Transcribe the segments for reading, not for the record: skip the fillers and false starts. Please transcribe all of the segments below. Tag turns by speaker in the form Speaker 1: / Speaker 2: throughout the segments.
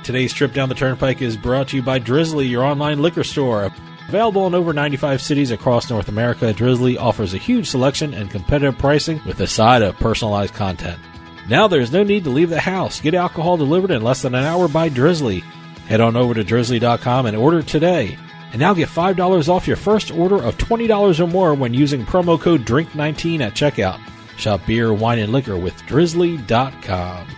Speaker 1: Today's trip down the Turnpike is brought to you by Drizzly, your online liquor store. Available in over 95 cities across North America, Drizzly offers a huge selection and competitive pricing with a side of personalized content. Now there's no need to leave the house. Get alcohol delivered in less than an hour by Drizzly. Head on over to drizzly.com and order today. And now get $5 off your first order of $20 or more when using promo code DRINK19 at checkout. Shop beer, wine, and liquor with drizzly.com.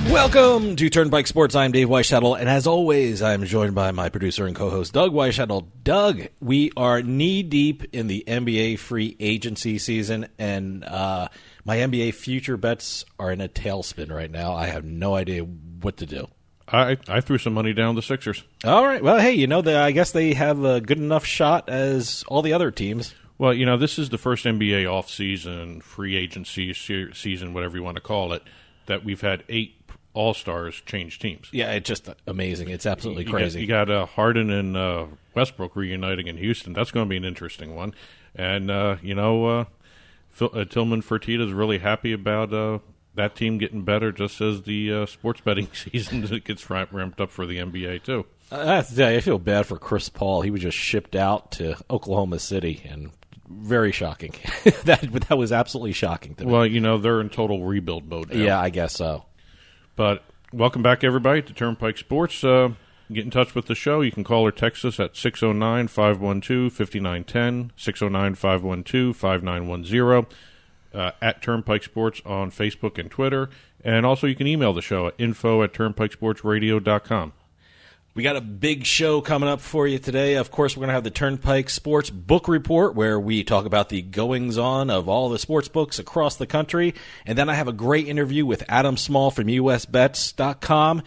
Speaker 1: Welcome to Turnpike Sports. I'm Dave Weishuttle, and as always, I'm joined by my producer and co-host, Doug Weishuttle. Doug, we are knee-deep in the NBA free agency season, and my NBA future bets are in a tailspin right now. I have no idea what to do.
Speaker 2: I threw some money down the Sixers.
Speaker 1: All right. Well, hey, I guess they have a good enough shot as all the other teams.
Speaker 2: Well, this is the first NBA offseason, free agency season, whatever you want to call it, that we've had 8 All-Stars change teams.
Speaker 1: Yeah, it's just amazing. It's absolutely crazy.
Speaker 2: You got Harden and Westbrook reuniting in Houston. That's going to be an interesting one. And, Tillman Fertitta is really happy about that team getting better just as the sports betting season gets ramped up for the NBA, too.
Speaker 1: I feel bad for Chris Paul. He was just shipped out to Oklahoma City, and very shocking. that was absolutely shocking to me.
Speaker 2: Well, they're in total rebuild mode now.
Speaker 1: Yeah, I guess so.
Speaker 2: But welcome back, everybody, to Turnpike Sports. Get in touch with the show. You can call or text us at 609-512-5910, 609-512-5910, at Turnpike Sports on Facebook and Twitter. And also you can email the show at info@turnpikesportsradio.com.
Speaker 1: We got a big show coming up for you today. Of course, we're going to have the Turnpike Sports Book Report, where we talk about the goings-on of all the sports books across the country. And then I have a great interview with Adam Small from USBets.com.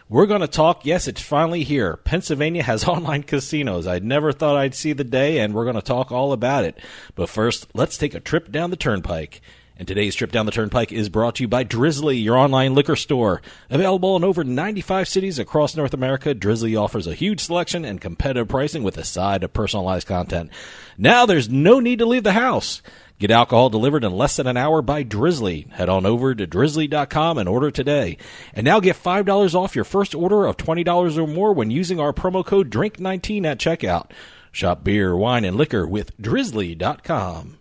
Speaker 1: We're going to talk, yes, it's finally here. Pennsylvania has online casinos. I never thought I'd see the day, and we're going to talk all about it. But first, let's take a trip down the Turnpike. And today's trip down the Turnpike is brought to you by Drizzly, your online liquor store. Available in over 95 cities across North America, Drizzly offers a huge selection and competitive pricing with a side of personalized content. Now there's no need to leave the house. Get alcohol delivered in less than an hour by Drizzly. Head on over to drizzly.com and order today. And now get $5 off your first order of $20 or more when using our promo code DRINK19 at checkout. Shop beer, wine, and liquor with drizzly.com.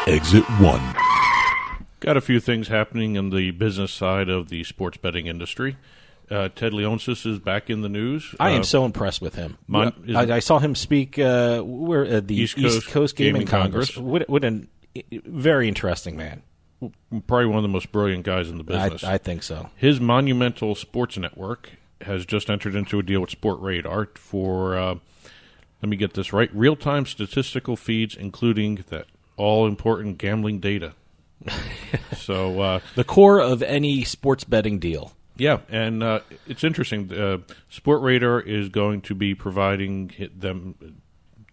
Speaker 3: Exit 1.
Speaker 2: Got a few things happening in the business side of the sports betting industry. Ted Leonsis is back in the news.
Speaker 1: I am so impressed with him. I saw him speak at the East Coast Gaming Congress. What a very interesting man.
Speaker 2: Probably one of the most brilliant guys in the business.
Speaker 1: I think so.
Speaker 2: His Monumental Sports Network has just entered into a deal with Sportradar for, let me get this right, real-time statistical feeds, including that all-important gambling data. So
Speaker 1: the core of any sports betting deal.
Speaker 2: Yeah, and it's interesting. Sportradar is going to be providing them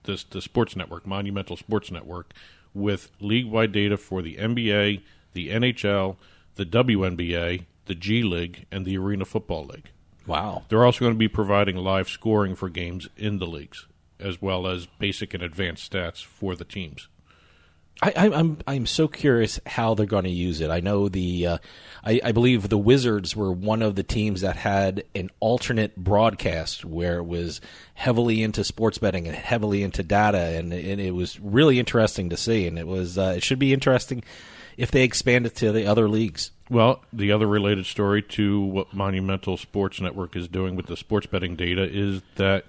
Speaker 2: the sports network, Monumental Sports Network, with league-wide data for the NBA, the NHL, the WNBA, the G League, and the Arena Football League.
Speaker 1: Wow.
Speaker 2: They're also going to be providing live scoring for games in the leagues, as well as basic and advanced stats for the teams.
Speaker 1: I'm so curious how they're going to use it. I know I believe the Wizards were one of the teams that had an alternate broadcast where it was heavily into sports betting and heavily into data, and it was really interesting to see. And it should be interesting if they expand it to the other leagues.
Speaker 2: Well, the other related story to what Monumental Sports Network is doing with the sports betting data is that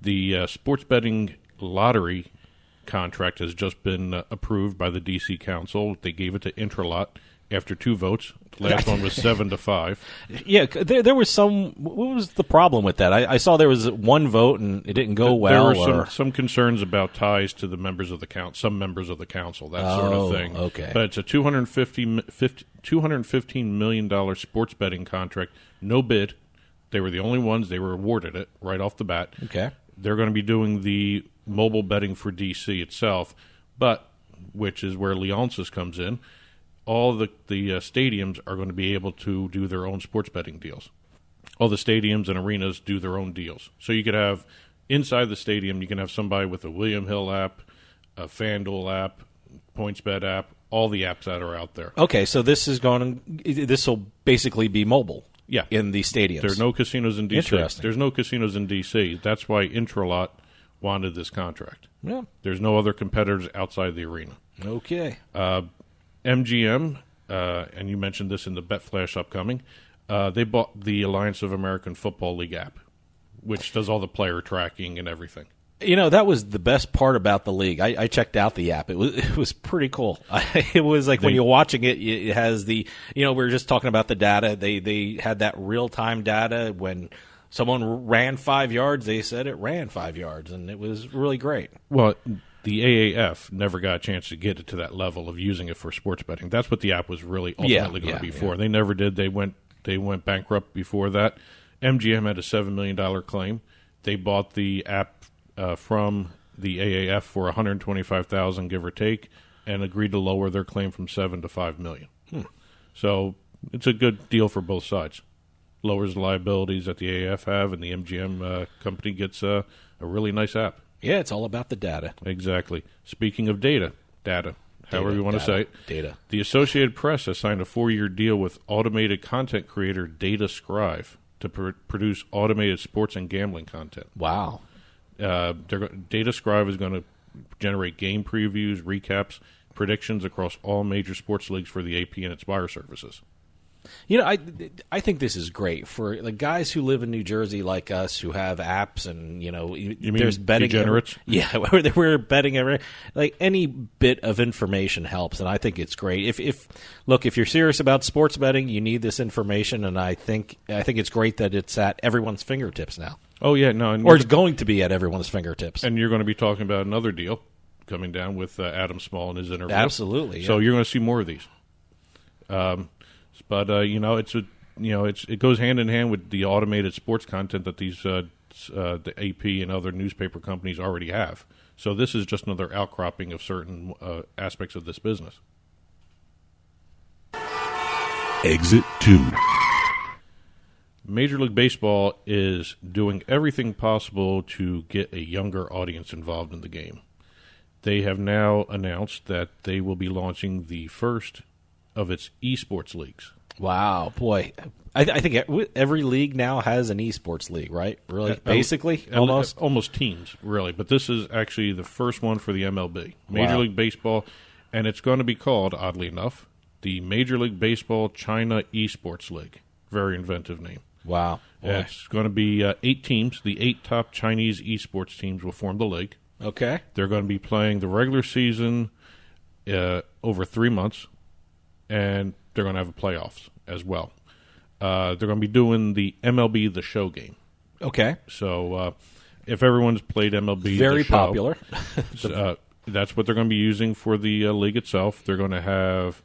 Speaker 2: the sports betting lottery contract has just been approved by the D.C. Council. They gave it to Intralot after 2 votes. The last one was 7-5.
Speaker 1: Yeah, there was some. What was the problem with that? I saw there was 1 vote and it didn't go well.
Speaker 2: There were some concerns about ties to the members of the some members of the council, that sort of thing.
Speaker 1: Okay,
Speaker 2: but it's a $215 million sports betting contract. No bid. They were the only ones. They were awarded it right off the bat.
Speaker 1: Okay,
Speaker 2: they're going to be doing the mobile betting for DC itself, but which is where Leonsis comes in. All the stadiums are going to be able to do their own sports betting deals. All the stadiums and arenas do their own deals. So you could have inside the stadium, you can have somebody with a William Hill app, a FanDuel app, PointsBet app, all the apps that are out there.
Speaker 1: Okay, so this will basically be mobile.
Speaker 2: Yeah,
Speaker 1: in the stadiums.
Speaker 2: There are no casinos in DC.
Speaker 1: Interesting.
Speaker 2: There's no casinos in DC. That's why Intralot wanted this contract.
Speaker 1: Yeah.
Speaker 2: There's no other competitors outside the arena.
Speaker 1: Okay.
Speaker 2: MGM, and you mentioned this in the BetFlash upcoming, they bought the Alliance of American Football League app, which does all the player tracking and everything.
Speaker 1: You know, that was the best part about the league. I checked out the app. It was pretty cool. It was like when you're watching it, it has the, we were just talking about the data. They had that real-time data. When someone ran 5 yards, they said it ran 5 yards, and it was really great.
Speaker 2: Well, the AAF never got a chance to get it to that level of using it for sports betting. That's what the app was really ultimately going to be for. They never did. They went bankrupt before that. MGM had a $7 million claim. They bought the app from the AAF for $125,000, give or take, and agreed to lower their claim from $7 to $5 million. So it's a good deal for both sides. Lowers the liabilities that the AAF have, and the MGM company gets a really nice app.
Speaker 1: Yeah, it's all about the data.
Speaker 2: Exactly. Speaking of data, however you want to say it.
Speaker 1: Data.
Speaker 2: The Associated Press has signed a 4-year deal with automated content creator DataScribe to produce automated sports and gambling content.
Speaker 1: Wow.
Speaker 2: DataScribe is going to generate game previews, recaps, predictions across all major sports leagues for the AP and Inspire services.
Speaker 1: I think this is great for the guys who live in New Jersey like us who have apps and, there's betting.
Speaker 2: Degenerates?
Speaker 1: Yeah, we're betting every. Like any bit of information helps, and I think it's great. If you're serious about sports betting, you need this information, and I think it's great that it's at everyone's fingertips now.
Speaker 2: Oh, yeah, no.
Speaker 1: Or it's going to be at everyone's fingertips.
Speaker 2: And you're going to be talking about another deal coming down with Adam Small in his interview.
Speaker 1: Absolutely. Yeah.
Speaker 2: So you're going to see more of these. But it goes hand in hand with the automated sports content that these the AP and other newspaper companies already have. So this is just another outcropping of certain aspects of this business.
Speaker 3: Exit 2.
Speaker 2: Major League Baseball is doing everything possible to get a younger audience involved in the game. They have now announced that they will be launching the first of its esports leagues.
Speaker 1: Wow, boy. I think every league now has an esports league, right? Really? Basically?
Speaker 2: Almost teams, really. But this is actually the first one for the MLB. Major League Baseball, and it's going to be called, oddly enough, the Major League Baseball China Esports League. Very inventive name.
Speaker 1: Wow.
Speaker 2: It's going to be 8 teams. The 8 top Chinese esports teams will form the league.
Speaker 1: Okay.
Speaker 2: They're going to be playing the regular season over 3 months, and they're going to have playoffs as well. They're going to be doing the MLB The Show game.
Speaker 1: Okay.
Speaker 2: So if everyone's played MLB
Speaker 1: Very
Speaker 2: The Show,
Speaker 1: popular.
Speaker 2: that's what they're going to be using for the league itself. They're going to have,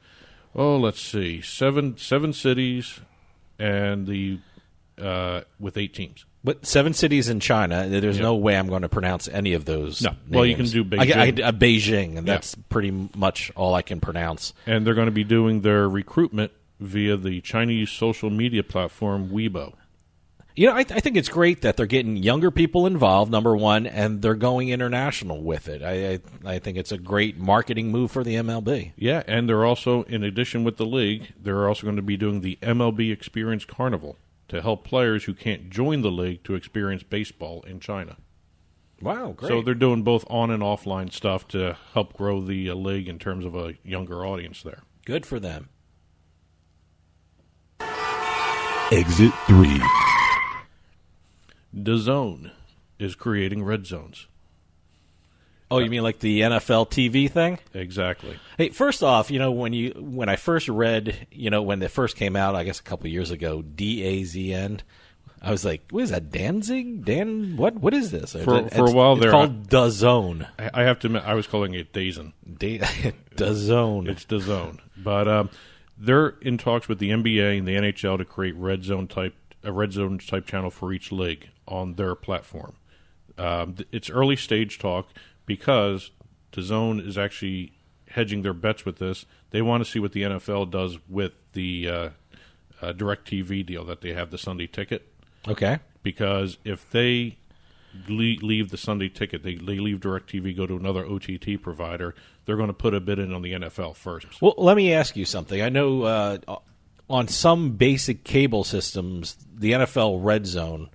Speaker 2: seven cities and with 8 teams.
Speaker 1: But 7 cities in China, there's no way I'm going to pronounce any of those names.
Speaker 2: Well, you can do Beijing.
Speaker 1: Beijing, and that's pretty much all I can pronounce.
Speaker 2: And they're going to be doing their recruitment via the Chinese social media platform Weibo.
Speaker 1: I think it's great that they're getting younger people involved, number one, and they're going international with it. I think it's a great marketing move for the MLB.
Speaker 2: Yeah, and they're also, in addition with the league, they're also going to be doing the MLB Experience Carnival to help players who can't join the league to experience baseball in China.
Speaker 1: Wow, great.
Speaker 2: So they're doing both on and offline stuff to help grow the league in terms of a younger audience there.
Speaker 1: Good for them.
Speaker 3: Exit 3.
Speaker 2: DAZN is creating red zones.
Speaker 1: Oh, you mean like the NFL TV thing?
Speaker 2: Exactly.
Speaker 1: Hey, first off, when I first read, when they first came out, I guess a couple of years ago, DAZN, I was like, what is that, Danzig? What is this?
Speaker 2: For a while
Speaker 1: it's
Speaker 2: there,
Speaker 1: called DAZN.
Speaker 2: I have to admit, I was calling it DAZN.
Speaker 1: DAZN.
Speaker 2: It's DAZN. But they're in talks with the NBA and the NHL to create a red zone type channel for each league on their platform. It's early stage talk because DAZN is actually hedging their bets with this. They want to see what the NFL does with the DirecTV deal that they have, the Sunday Ticket.
Speaker 1: Okay.
Speaker 2: Because if they leave the Sunday Ticket, they leave DirecTV, go to another OTT provider, they're going to put a bid in on the NFL first.
Speaker 1: Well, let me ask you something. I know on some basic cable systems, the NFL Red Zone,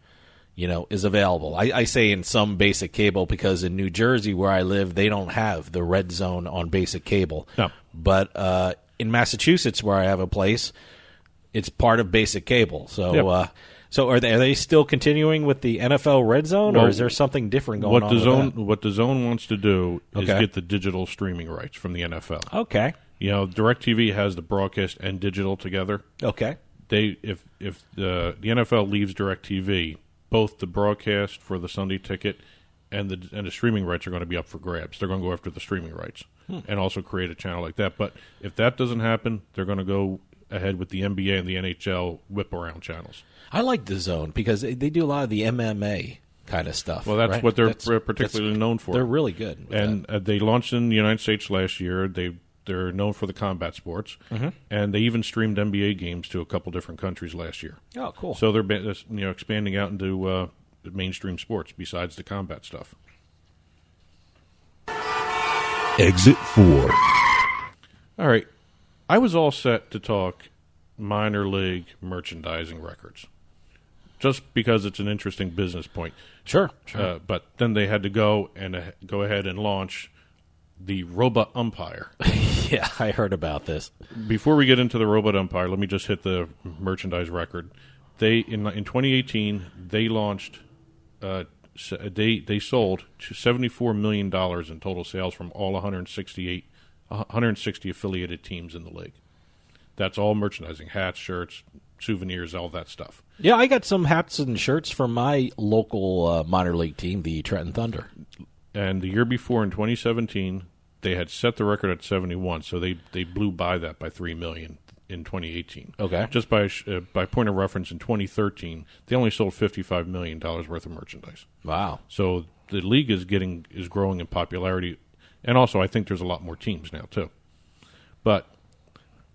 Speaker 1: is available. I say in some basic cable because in New Jersey, where I live, they don't have the Red Zone on basic cable.
Speaker 2: No.
Speaker 1: But in Massachusetts, where I have a place, it's part of basic cable. So,
Speaker 2: Yep.
Speaker 1: So are they still continuing with the NFL Red Zone, or is there something different going on with that?
Speaker 2: What DAZN wants to do is
Speaker 1: Okay.
Speaker 2: get the digital streaming rights from the NFL.
Speaker 1: Okay.
Speaker 2: DirecTV has the broadcast and digital together.
Speaker 1: Okay.
Speaker 2: If the NFL leaves DirecTV, both the broadcast for the Sunday Ticket and the streaming rights are going to be up for grabs. They're going to go after the streaming rights and also create a channel like that. But if that doesn't happen, they're going to go ahead with the NBA and the NHL whip around channels.
Speaker 1: I like DAZN because they do a lot of the MMA kind of stuff.
Speaker 2: Well, that's
Speaker 1: right?
Speaker 2: what they're particularly known for.
Speaker 1: They're really good.
Speaker 2: And they launched in the United States last year. They're known for the combat sports, and they even streamed NBA games to a couple different countries last year.
Speaker 1: Oh, cool.
Speaker 2: So they're expanding out into mainstream sports besides the combat stuff.
Speaker 3: Exit 4.
Speaker 2: All right. I was all set to talk minor league merchandising records, just because it's an interesting business point.
Speaker 1: Sure.
Speaker 2: But then they had to go ahead and launch the robot umpire.
Speaker 1: Yeah, I heard about this.
Speaker 2: Before we get into the robot umpire, let me just hit the merchandise record. They in 2018 they launched. They sold to $74 million in total sales from all 160 affiliated teams in the league. That's all merchandising: hats, shirts, souvenirs, all that stuff.
Speaker 1: Yeah, I got some hats and shirts from my local minor league team, the Trenton Thunder.
Speaker 2: And the year before, in 2017, they had set the record at 71, so they blew by that by $3 million in 2018.
Speaker 1: Okay.
Speaker 2: Just by point of reference, in 2013, they only sold $55 million worth of merchandise.
Speaker 1: Wow.
Speaker 2: So the league is growing in popularity, and also I think there's a lot more teams now too. But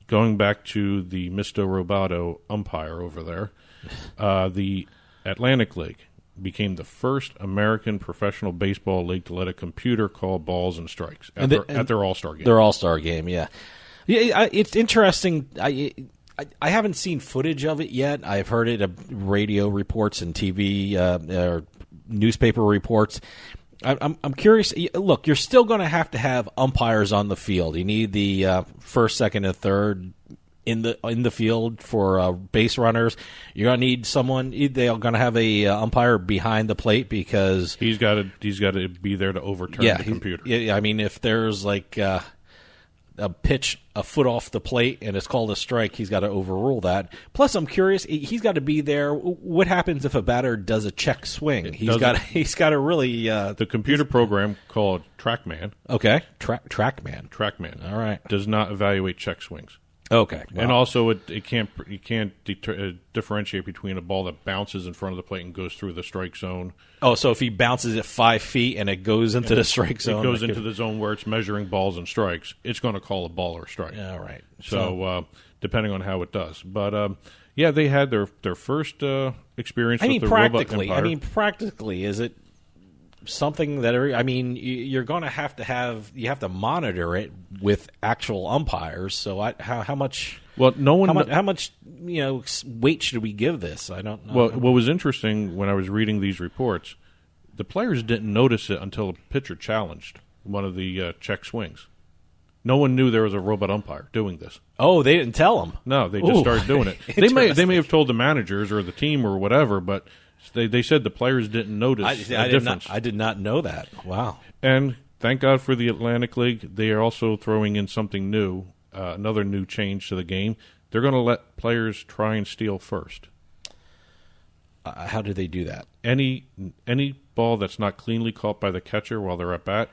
Speaker 2: going back to the Mr. Roboto umpire over there, the Atlantic League became the first American professional baseball league to let a computer call balls and strikes at their All-Star game.
Speaker 1: Their All-Star game, yeah. Yeah, it's interesting. I haven't seen footage of it yet. I've heard it of radio reports and TV or newspaper reports. I'm curious. Look, you're still going to have umpires on the field. You need the first, second, and third in the field for base runners. You're going to need someone. They're going to have a umpire behind the plate because
Speaker 2: he's got to be there to overturn the computer.
Speaker 1: Yeah, I mean, if there's like a pitch a foot off the plate and it's called a strike, he's got to overrule that. Plus, I'm curious, he's got to be there. What happens if a batter does a check swing? He's got to really
Speaker 2: the computer program called TrackMan.
Speaker 1: Okay, TrackMan.
Speaker 2: TrackMan.
Speaker 1: All right.
Speaker 2: Does not evaluate check swings.
Speaker 1: Okay, wow.
Speaker 2: And also it can't differentiate between a ball that bounces in front of the plate and goes through the strike zone.
Speaker 1: Oh, so if he bounces it 5 feet and it goes into the strike zone,
Speaker 2: it goes into the zone where it's measuring balls and strikes, it's going to call a ball or a strike.
Speaker 1: All right.
Speaker 2: So depending on how it does, but Yeah, they had their first experience with the Robot Empire.
Speaker 1: Practically, is it something that you're going to have you have to monitor it with actual umpires. So how much?
Speaker 2: Well,
Speaker 1: how much weight should we give this? I don't know.
Speaker 2: Well, what was interesting when I was reading these reports, the players didn't notice it until a pitcher challenged one of the check swings. No one knew there was a robot umpire doing this.
Speaker 1: Oh, they didn't tell them.
Speaker 2: No, they just started doing it. They may have told the managers or the team or whatever, but they said the players didn't notice the difference.
Speaker 1: I did not know that. Wow.
Speaker 2: And thank God for the Atlantic League. They are also throwing in something new, another new change to the game. They're going to let players try and steal first.
Speaker 1: How do they do that?
Speaker 2: Any ball that's not cleanly caught by the catcher while they're at bat,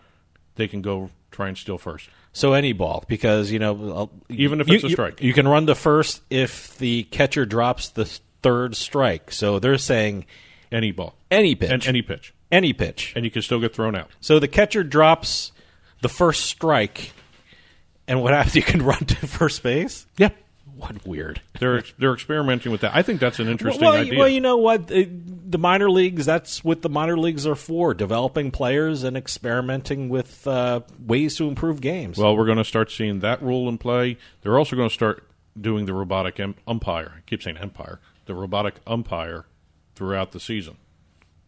Speaker 2: they can go try and steal first.
Speaker 1: So any ball, because
Speaker 2: even if it's a strike,
Speaker 1: you can run to first if the catcher drops the third strike. So they're saying
Speaker 2: any ball,
Speaker 1: any pitch,
Speaker 2: and any pitch,
Speaker 1: and
Speaker 2: you can still get thrown out.
Speaker 1: So the catcher drops the first strike, and what happens? You can run to first base.
Speaker 2: Yeah.
Speaker 1: What weird.
Speaker 2: They're experimenting with that. I think that's an interesting idea.
Speaker 1: Well, you know what? The minor leagues, that's what the minor leagues are for, developing players and experimenting with ways to improve games.
Speaker 2: Well, we're going to start seeing that rule in play. They're also going to start doing the robotic umpire. I keep saying empire. The robotic umpire throughout the season.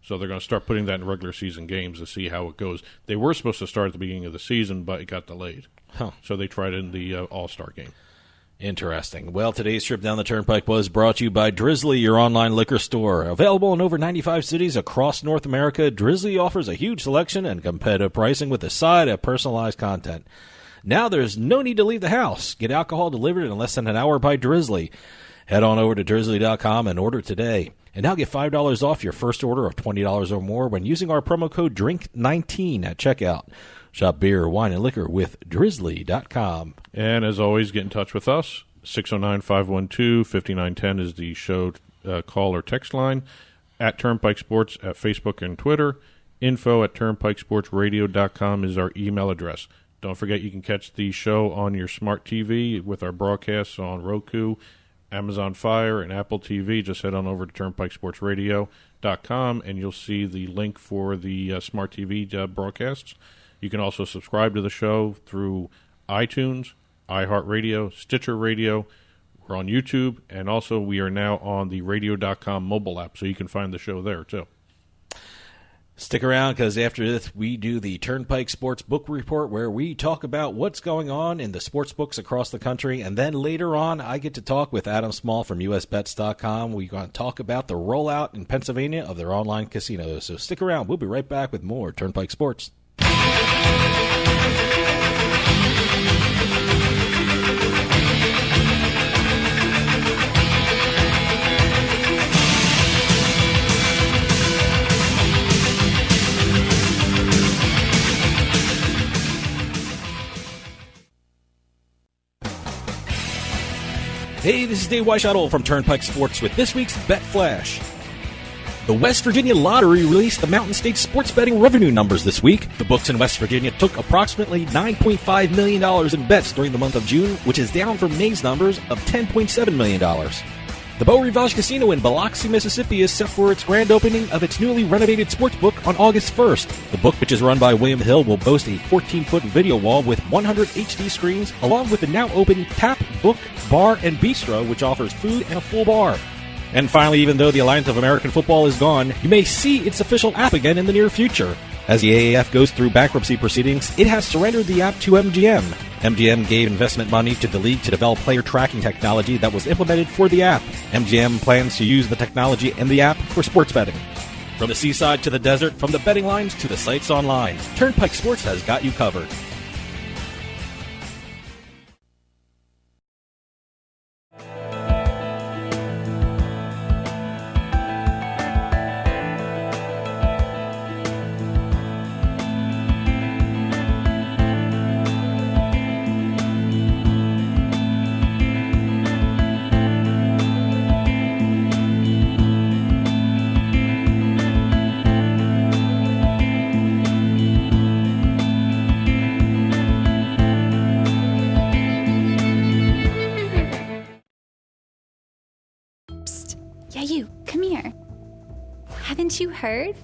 Speaker 2: So they're going to start putting that in regular season games to see how it goes. They were supposed to start at the beginning of the season, but it got delayed.
Speaker 1: Huh.
Speaker 2: So they tried it in the All-Star game.
Speaker 1: Interesting. Well, today's trip down the Turnpike was brought to you by Drizzly, your online liquor store. Available in over 95 cities across North America, Drizzly offers a huge selection and competitive pricing with a side of personalized content. Now there's no need to leave the house. Get alcohol delivered in less than an hour by Drizzly. Head on over to drizzly.com and order today. And now get $5 off your first order of $20 or more when using our promo code DRINK19 at checkout. Shop beer, wine, and liquor with drizzly.com.
Speaker 2: And as always, get in touch with us. 609-512-5910 is the show call or text line. At Turnpike Sports at Facebook and Twitter. info@turnpikesportsradio.com is our email address. Don't forget you can catch the show on your smart TV with our broadcasts on Roku, Amazon Fire, and Apple TV. Just head on over to turnpikesportsradio.com and you'll see the link for the smart TV broadcasts. You can also subscribe to the show through iTunes, iHeartRadio, Stitcher Radio. We're on YouTube, and also we are now on the radio.com mobile app, so you can find the show there, too.
Speaker 1: Stick around, because after this, we do the Turnpike Sports Book Report, where we talk about what's going on in the sports books across the country. And then later on, I get to talk with Adam Small from USBets.com. We're going to talk about the rollout in Pennsylvania of their online casinos. So stick around. We'll be right back with more Turnpike Sports. Hey, this is Dave Weishottle from Turnpike Sports with this week's Bet Flash. The West Virginia Lottery released the Mountain State sports betting revenue numbers this week. The books in West Virginia took approximately $9.5 million in bets during the month of June, which is down from May's numbers of $10.7 million. The Beau Rivage Casino in Biloxi, Mississippi is set for its grand opening of its newly renovated sportsbook on August 1st. The book, which is run by William Hill, will boast a 14-foot video wall with 100 HD screens, along with the now open Tap, Book, Bar, and Bistro, which offers food and a full bar. And finally, even though the Alliance of American Football is gone, you may see its official app again in the near future. As the AAF goes through bankruptcy proceedings, it has surrendered the app to MGM. MGM gave investment money to the league to develop player tracking technology that was implemented for the app. MGM plans to use the technology and the app for sports betting. From the seaside to the desert, from the betting lines to the sites online, Turnpike Sports has got you covered.
Speaker 4: Yeah, you, come here. Haven't you heard?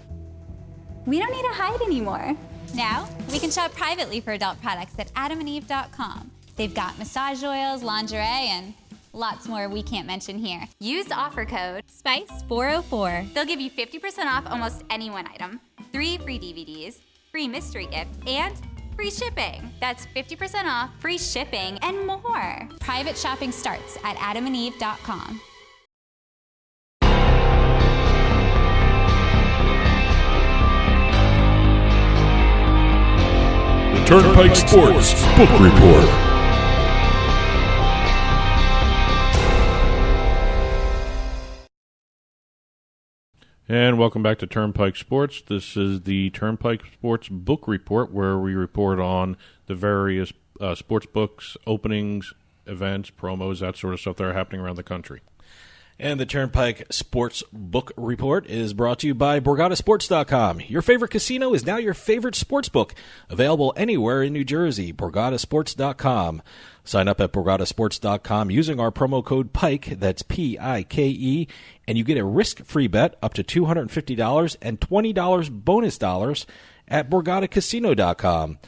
Speaker 4: We don't need to hide anymore. Now, we can shop privately for adult products at adamandeve.com. They've got massage oils, lingerie, and lots more we can't mention here. Use offer code SPICE404. They'll give you 50% off almost any one item, 3 free DVDs, free mystery gift, and free shipping. That's 50% off, free shipping, and more. Private shopping starts at adamandeve.com.
Speaker 3: The Turnpike Sports Book Report.
Speaker 2: And welcome back to Turnpike Sports. This is the Turnpike Sports Book Report, where we report on the various sports books, openings, events, promos, that sort of stuff that are happening around the country.
Speaker 1: And the Turnpike Sports Book Report is brought to you by BorgataSports.com. Your favorite casino is now your favorite sports book. Available anywhere in New Jersey. BorgataSports.com. Sign up at BorgataSports.com using our promo code PIKE, that's P-I-K-E, and you get a risk-free bet up to $250 and $20 bonus dollars at BorgataCasino.com.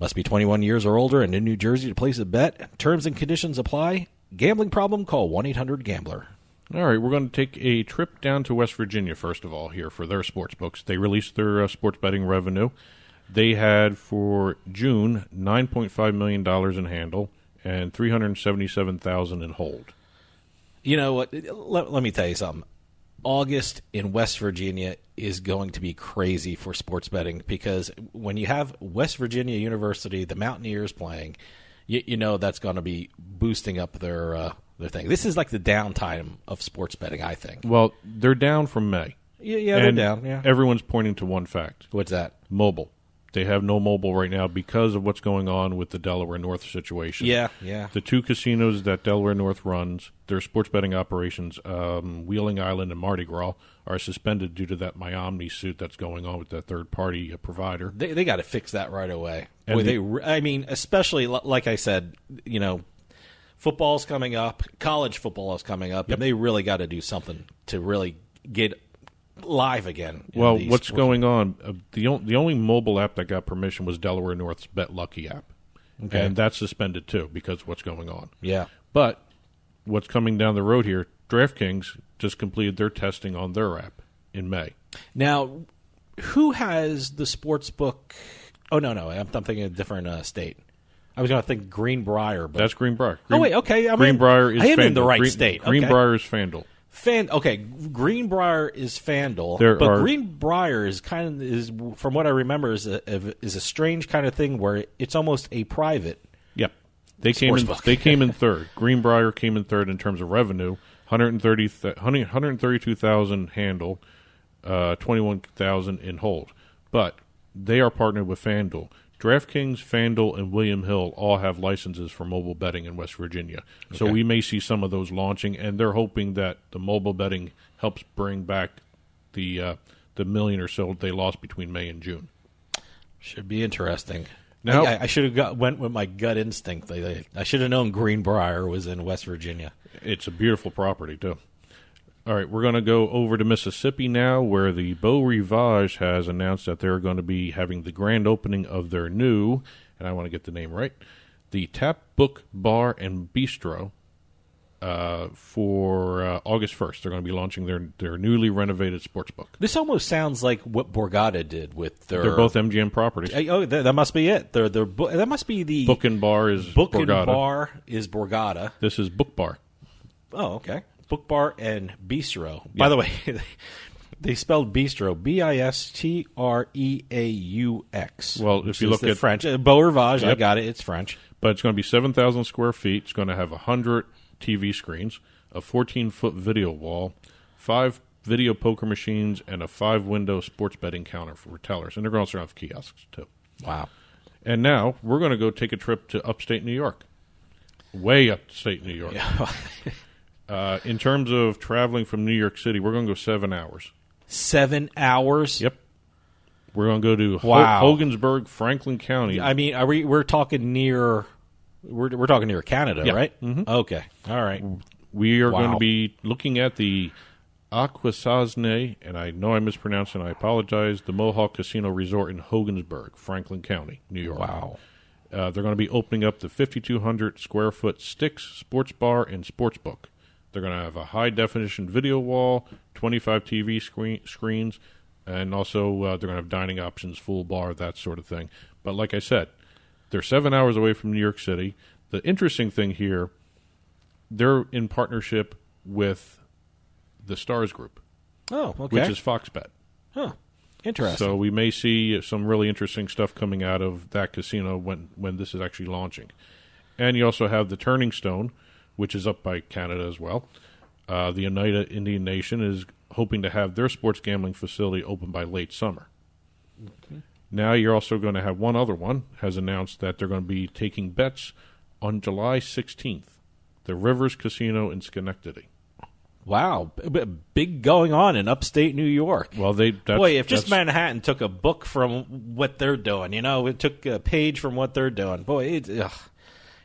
Speaker 1: Must be 21 years or older and in New Jersey to place a bet. Terms and conditions apply. Gambling problem? Call 1-800-GAMBLER.
Speaker 2: All right, we're going to take a trip down to West Virginia, first of all, here for their sports books. They released their sports betting revenue. They had, for June, $9.5 million in handle and $377,000 in hold.
Speaker 1: You know what? Let me tell you something. August in West Virginia is going to be crazy for sports betting because when you have West Virginia University, the Mountaineers playing, you know that's going to be boosting up their thing. This is like the downtime of sports betting, I think.
Speaker 2: Well, they're down from May.
Speaker 1: Yeah, they're down. Yeah.
Speaker 2: Everyone's pointing to one fact.
Speaker 1: What's that?
Speaker 2: Mobile. They have no mobile right now because of what's going on with the Delaware North situation.
Speaker 1: Yeah.
Speaker 2: The two casinos that Delaware North runs, their sports betting operations, Wheeling Island and Mardi Gras, are suspended due to that MiLB suit that's going on with that third-party provider.
Speaker 1: They got to fix that right away.
Speaker 2: And
Speaker 1: I mean, especially, like I said, you know, football's coming up, college football is coming up,
Speaker 2: Yep.
Speaker 1: and they really got to do something to really get live again.
Speaker 2: Well, what's going on? The only mobile app that got permission was Delaware North's Bet Lucky app, and that's suspended too because of what's going on.
Speaker 1: Yeah.
Speaker 2: But what's coming down the road here? DraftKings just completed their testing on their app in May.
Speaker 1: Now, who has the sports book? Oh no, I'm thinking of a different state. I was going to think Greenbrier, but
Speaker 2: That's Greenbrier.
Speaker 1: wait, okay.
Speaker 2: Greenbrier is
Speaker 1: I am
Speaker 2: FanDuel.
Speaker 1: in the right state. Okay.
Speaker 2: Greenbrier is FanDuel.
Speaker 1: Okay, Greenbrier is FanDuel, but Greenbrier is from what I remember is a strange kind of thing where it's almost a private.
Speaker 2: Yep, they came in. They came in third. Greenbrier came in third in terms of revenue, 132,000 handle, 21,000 in hold. But they are partnered with FanDuel. DraftKings, FanDuel, and William Hill all have licenses for mobile betting in West Virginia. So we may see some of those launching, and they're hoping that the mobile betting helps bring back the million or so they lost between May and June.
Speaker 1: Should be interesting.
Speaker 2: Now,
Speaker 1: I should have went with my gut instinct. I should have known Greenbrier was in West Virginia.
Speaker 2: It's a beautiful property, too. All right, we're going to go over to Mississippi now, where the Beau Rivage has announced that they're going to be having the grand opening of their new, and I want to get the name right, the Tap Book Bar and Bistro for August 1st. They're going to be launching their newly renovated sports book.
Speaker 1: This almost sounds like what Borgata did with their...
Speaker 2: They're both MGM properties.
Speaker 1: Oh, that must be it. That must be the...
Speaker 2: Book and Bar is
Speaker 1: Book
Speaker 2: Borgata.
Speaker 1: and Bar is Borgata.
Speaker 2: This is Book Bar.
Speaker 1: Oh, okay. Book Bar and Bistro. By the way, they spelled Bistro Bistreaux.
Speaker 2: Well, if you look at
Speaker 1: French, Beau Rivage, I got it. It's French.
Speaker 2: But it's going to be 7,000 square feet. It's going to have 100 TV screens, a 14-foot video wall, 5 video poker machines, and a 5-window sports betting counter for tellers. And they're going to also have kiosks too.
Speaker 1: Wow.
Speaker 2: And now we're going to go take a trip to upstate New York, way upstate New York. In terms of traveling from New York City, we're going to go 7 hours.
Speaker 1: 7 hours?
Speaker 2: Yep. We're going to go to Hogansburg, Franklin County.
Speaker 1: I mean, we're talking near? We're talking near Canada, right? Mm-hmm. Okay. All right.
Speaker 2: We are going to be looking at the Akwesasne, and I know I mispronounced it, and I apologize, the Mohawk Casino Resort in Hogansburg, Franklin County, New York.
Speaker 1: Wow.
Speaker 2: They're going to be opening up the 5,200 square foot Styx Sports Bar and Sports Book. They're going to have a high-definition video wall, 25 TV screens, and also they're going to have dining options, full bar, that sort of thing. But like I said, they're 7 hours away from New York City. The interesting thing here, they're in partnership with the Stars Group,
Speaker 1: Oh, okay.
Speaker 2: which is Fox Bet.
Speaker 1: Huh. Interesting.
Speaker 2: So we may see some really interesting stuff coming out of that casino when this is actually launching. And you also have the Turning Stone, which is up by Canada as well. The Oneida Indian Nation is hoping to have their sports gambling facility open by late summer. Okay. Now you're also going to have one other one has announced that they're going to be taking bets on July 16th, the Rivers Casino in Schenectady.
Speaker 1: Wow, big going on in upstate New York.
Speaker 2: Well,
Speaker 1: if just Manhattan took a book from what they're doing, it took a page from what they're doing. Boy, it's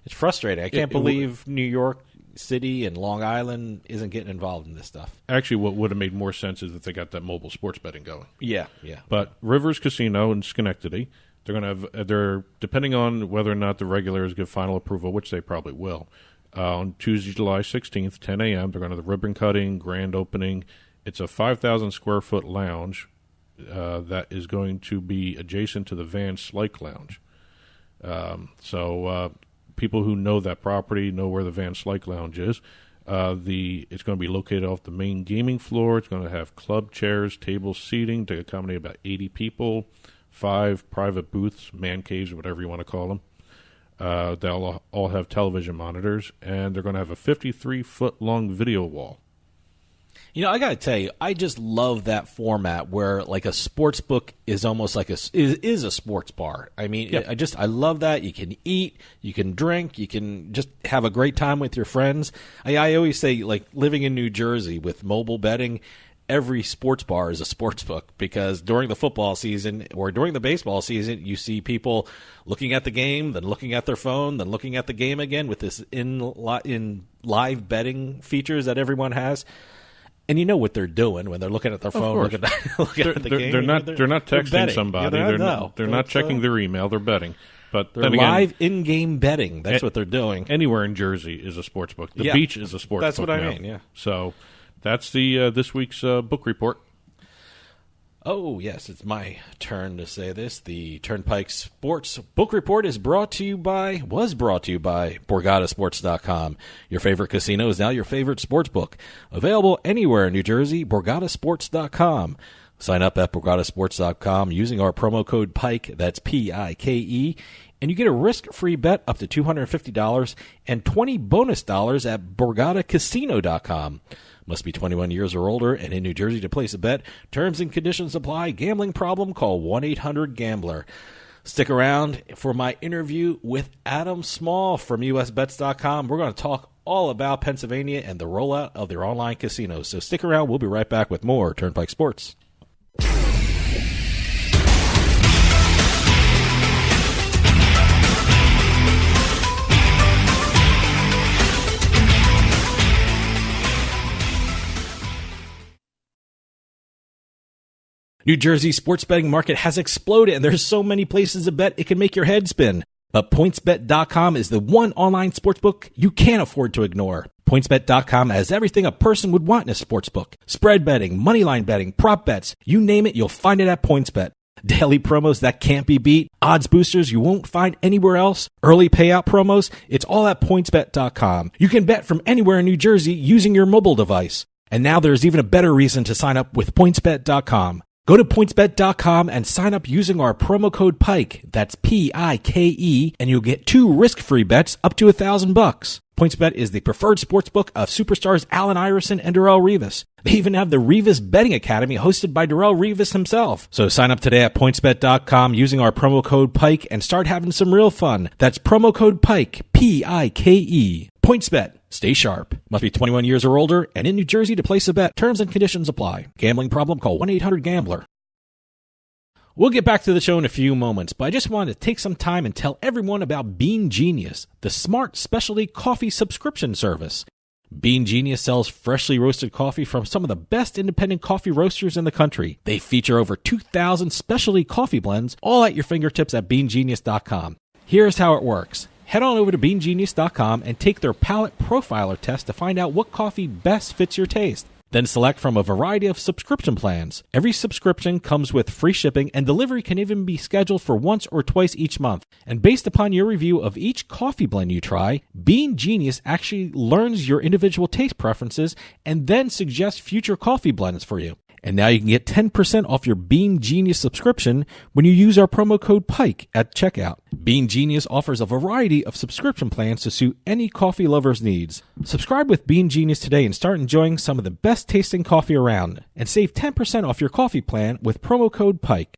Speaker 1: frustrating. I can't believe New York City and Long Island isn't getting involved in this stuff.
Speaker 2: Actually, what would have made more sense is if they got that mobile sports betting going.
Speaker 1: Yeah.
Speaker 2: But Rivers Casino in Schenectady, they're going to have depending on whether or not the regulators give final approval, which they probably will. On Tuesday, July 16th, 10 a.m., they're going to have the ribbon cutting, grand opening. It's a 5,000 square foot lounge that is going to be adjacent to the Van Slyke Lounge. So people who know that property know where the Van Slyke Lounge is. It's going to be located off the main gaming floor. It's going to have club chairs, tables, seating to accommodate about 80 people, 5 private booths, man caves, whatever you want to call them. They'll all have television monitors, and they're going to have a 53-foot-long video wall.
Speaker 1: I got to tell you, I just love that format where like a sports book is almost like is a sports bar. I mean,
Speaker 2: yep.
Speaker 1: I love that. You can eat, you can drink, you can just have a great time with your friends. I always say, like, living in New Jersey with mobile betting, every sports bar is a sports book because during the football season or during the baseball season, you see people looking at the game, then looking at their phone, then looking at the game again with this in live betting features that everyone has. And you know what they're doing when they're looking at their phone, looking at the game.
Speaker 2: They're not texting somebody. They're not checking their email. They're betting. But
Speaker 1: they're live in-game betting. That's what they're doing.
Speaker 2: Anywhere in Jersey is a sports book. The beach is a sports book.
Speaker 1: That's what I mean. Yeah.
Speaker 2: So that's the this week's book report.
Speaker 1: Oh, yes, it's my turn to say this. The Turnpike Sports Book Report was brought to you by BorgataSports.com. Your favorite casino is now your favorite sports book. Available anywhere in New Jersey, BorgataSports.com. Sign up at BorgataSports.com using our promo code PIKE, that's P-I-K-E, and you get a risk-free bet up to $250 and $20 bonus at BorgataCasino.com. Must be 21 years or older and in New Jersey to place a bet. Terms and conditions apply. Gambling problem? Call 1-800-GAMBLER. Stick around for my interview with Adam Small from USBets.com. We're going to talk all about Pennsylvania and the rollout of their online casinos. So stick around. We'll be right back with more Turnpike Sports. New Jersey's sports betting market has exploded, and there's so many places to bet it can make your head spin. But PointsBet.com is the one online sportsbook you can't afford to ignore. PointsBet.com has everything a person would want in a sportsbook. Spread betting, moneyline betting, prop bets, you name it, you'll find it at PointsBet. Daily promos that can't be beat, odds boosters you won't find anywhere else, early payout promos, it's all at PointsBet.com. You can bet from anywhere in New Jersey using your mobile device. And now there's even a better reason to sign up with PointsBet.com. Go to PointsBet.com and sign up using our promo code PIKE, that's P-I-K-E, and you'll get 2 risk-free bets up to $1,000. PointsBet is the preferred sportsbook of superstars Allen Iverson and Darrelle Revis. They even have the Revis Betting Academy hosted by Darrelle Revis himself. So sign up today at PointsBet.com using our promo code PIKE and start having some real fun. That's promo code PIKE, P-I-K-E. PointsBet. Stay sharp. Must be 21 years or older and in New Jersey to place a bet. Terms and conditions apply. Gambling problem? Call 1-800-GAMBLER. We'll get back to the show in a few moments, but I just wanted to take some time and tell everyone about Bean Genius, the smart specialty coffee subscription service. Bean Genius sells freshly roasted coffee from some of the best independent coffee roasters in the country. They feature over 2,000 specialty coffee blends, all at your fingertips at beangenius.com. Here's how it works. Head on over to beangenius.com and take their palate profiler test to find out what coffee best fits your taste. Then select from a variety of subscription plans. Every subscription comes with free shipping, and delivery can even be scheduled for once or twice each month. And based upon your review of each coffee blend you try, Bean Genius actually learns your individual taste preferences and then suggests future coffee blends for you. And now you can get 10% off your Bean Genius subscription when you use our promo code PIKE at checkout. Bean Genius offers a variety of subscription plans to suit any coffee lover's needs. Subscribe with Bean Genius today and start enjoying some of the best tasting coffee around. And save 10% off your coffee plan with promo code PIKE.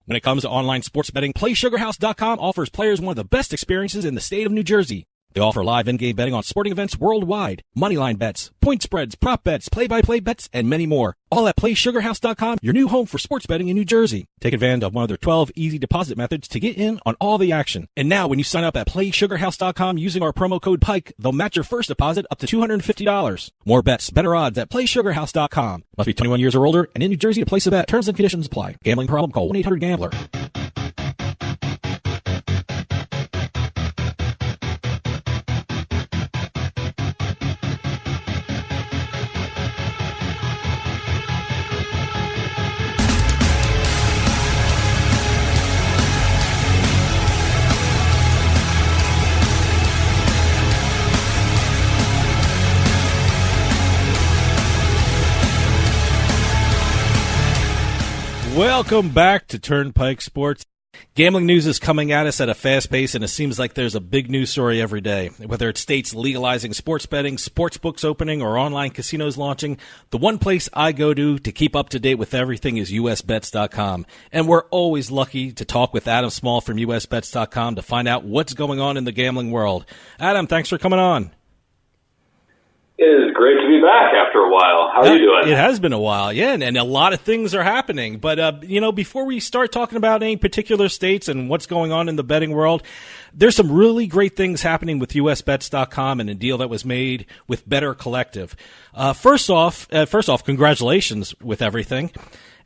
Speaker 1: When it comes to online sports betting, PlaySugarHouse.com offers players one of the best experiences in the state of New Jersey. They offer live in-game betting on sporting events worldwide, moneyline bets, point spreads, prop bets, play-by-play bets, and many more. All at PlaySugarHouse.com, your new home for sports betting in New Jersey. Take advantage of one of their 12 easy deposit methods to get in on all the action. And now when you sign up at PlaySugarHouse.com using our promo code PIKE, they'll match your first deposit up to $250. More bets, better odds at PlaySugarHouse.com. Must be 21 years or older and in New Jersey to place a bet. Terms and conditions apply. Gambling problem? Call 1-800-GAMBLER. Welcome back to Turnpike Sports. Gambling news is coming at us at a fast pace, and it seems like there's a big news story every day. Whether it's states legalizing sports betting, sports books opening, or online casinos launching, the one place I go to keep up to date with everything is USBets.com. And we're always lucky to talk with Adam Small from USBets.com to find out what's going on in the gambling world. Adam, thanks for coming on.
Speaker 5: It is great to be back after a while. How are you doing?
Speaker 1: It has been a while, yeah, and a lot of things are happening. But, before we start talking about any particular states and what's going on in the betting world, there's some really great things happening with USBets.com and a deal that was made with Better Collective. First off, congratulations with everything.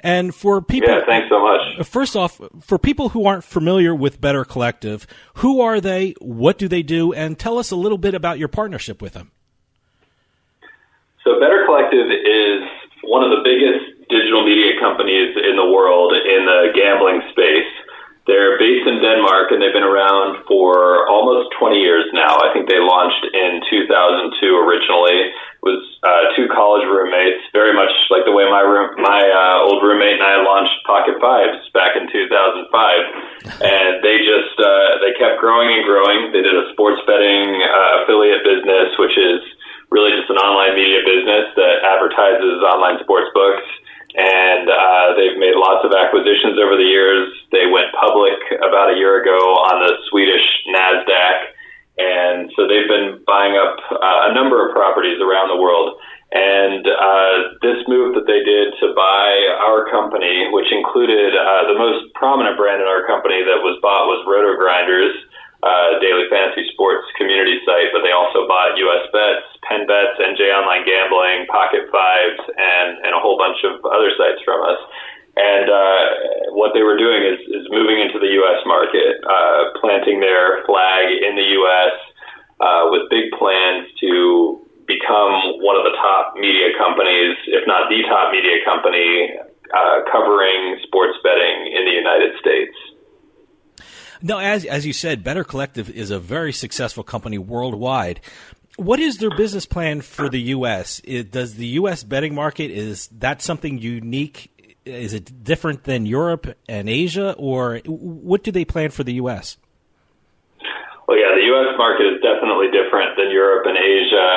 Speaker 1: And for people,
Speaker 5: yeah, thanks so much.
Speaker 1: First off, for people who aren't familiar with Better Collective, who are they, what do they do, and tell us a little bit about your partnership with them.
Speaker 5: So Better Collective is one of the biggest digital media companies in the world in the gambling space. They're based in Denmark, and they've been around for almost 20 years now. I think they launched in 2002 originally. It was two college roommates, very much like the way my old roommate and I launched Pocket Fives back in 2005. And they just they kept growing and growing. They did a sports betting affiliate business, which is really just an online media business that advertises online sports books. And they've made lots of acquisitions over the years. They went public about a year ago on the Swedish NASDAQ. And so they've been buying up a number of properties around the world. And this move that they did to buy our company, which included the most prominent brand in our company that was bought was Roto Grinders, daily fantasy sports community site, but they also bought USBets, Penn Bets, NJ Online Gambling, Pocket Fives, and a whole bunch of other sites from us. And what they were doing is moving into the U.S. market, planting their flag in the U.S. With big plans to become one of the top media companies, if not the top media company, covering sports betting in the United States.
Speaker 1: Now, as you said, Better Collective is a very successful company worldwide. What is their business plan for the U.S.? Does the U.S. betting market, is that something unique? Is it different than Europe and Asia, or what do they plan for the U.S.?
Speaker 5: Well, yeah, the U.S. market is definitely different than Europe and Asia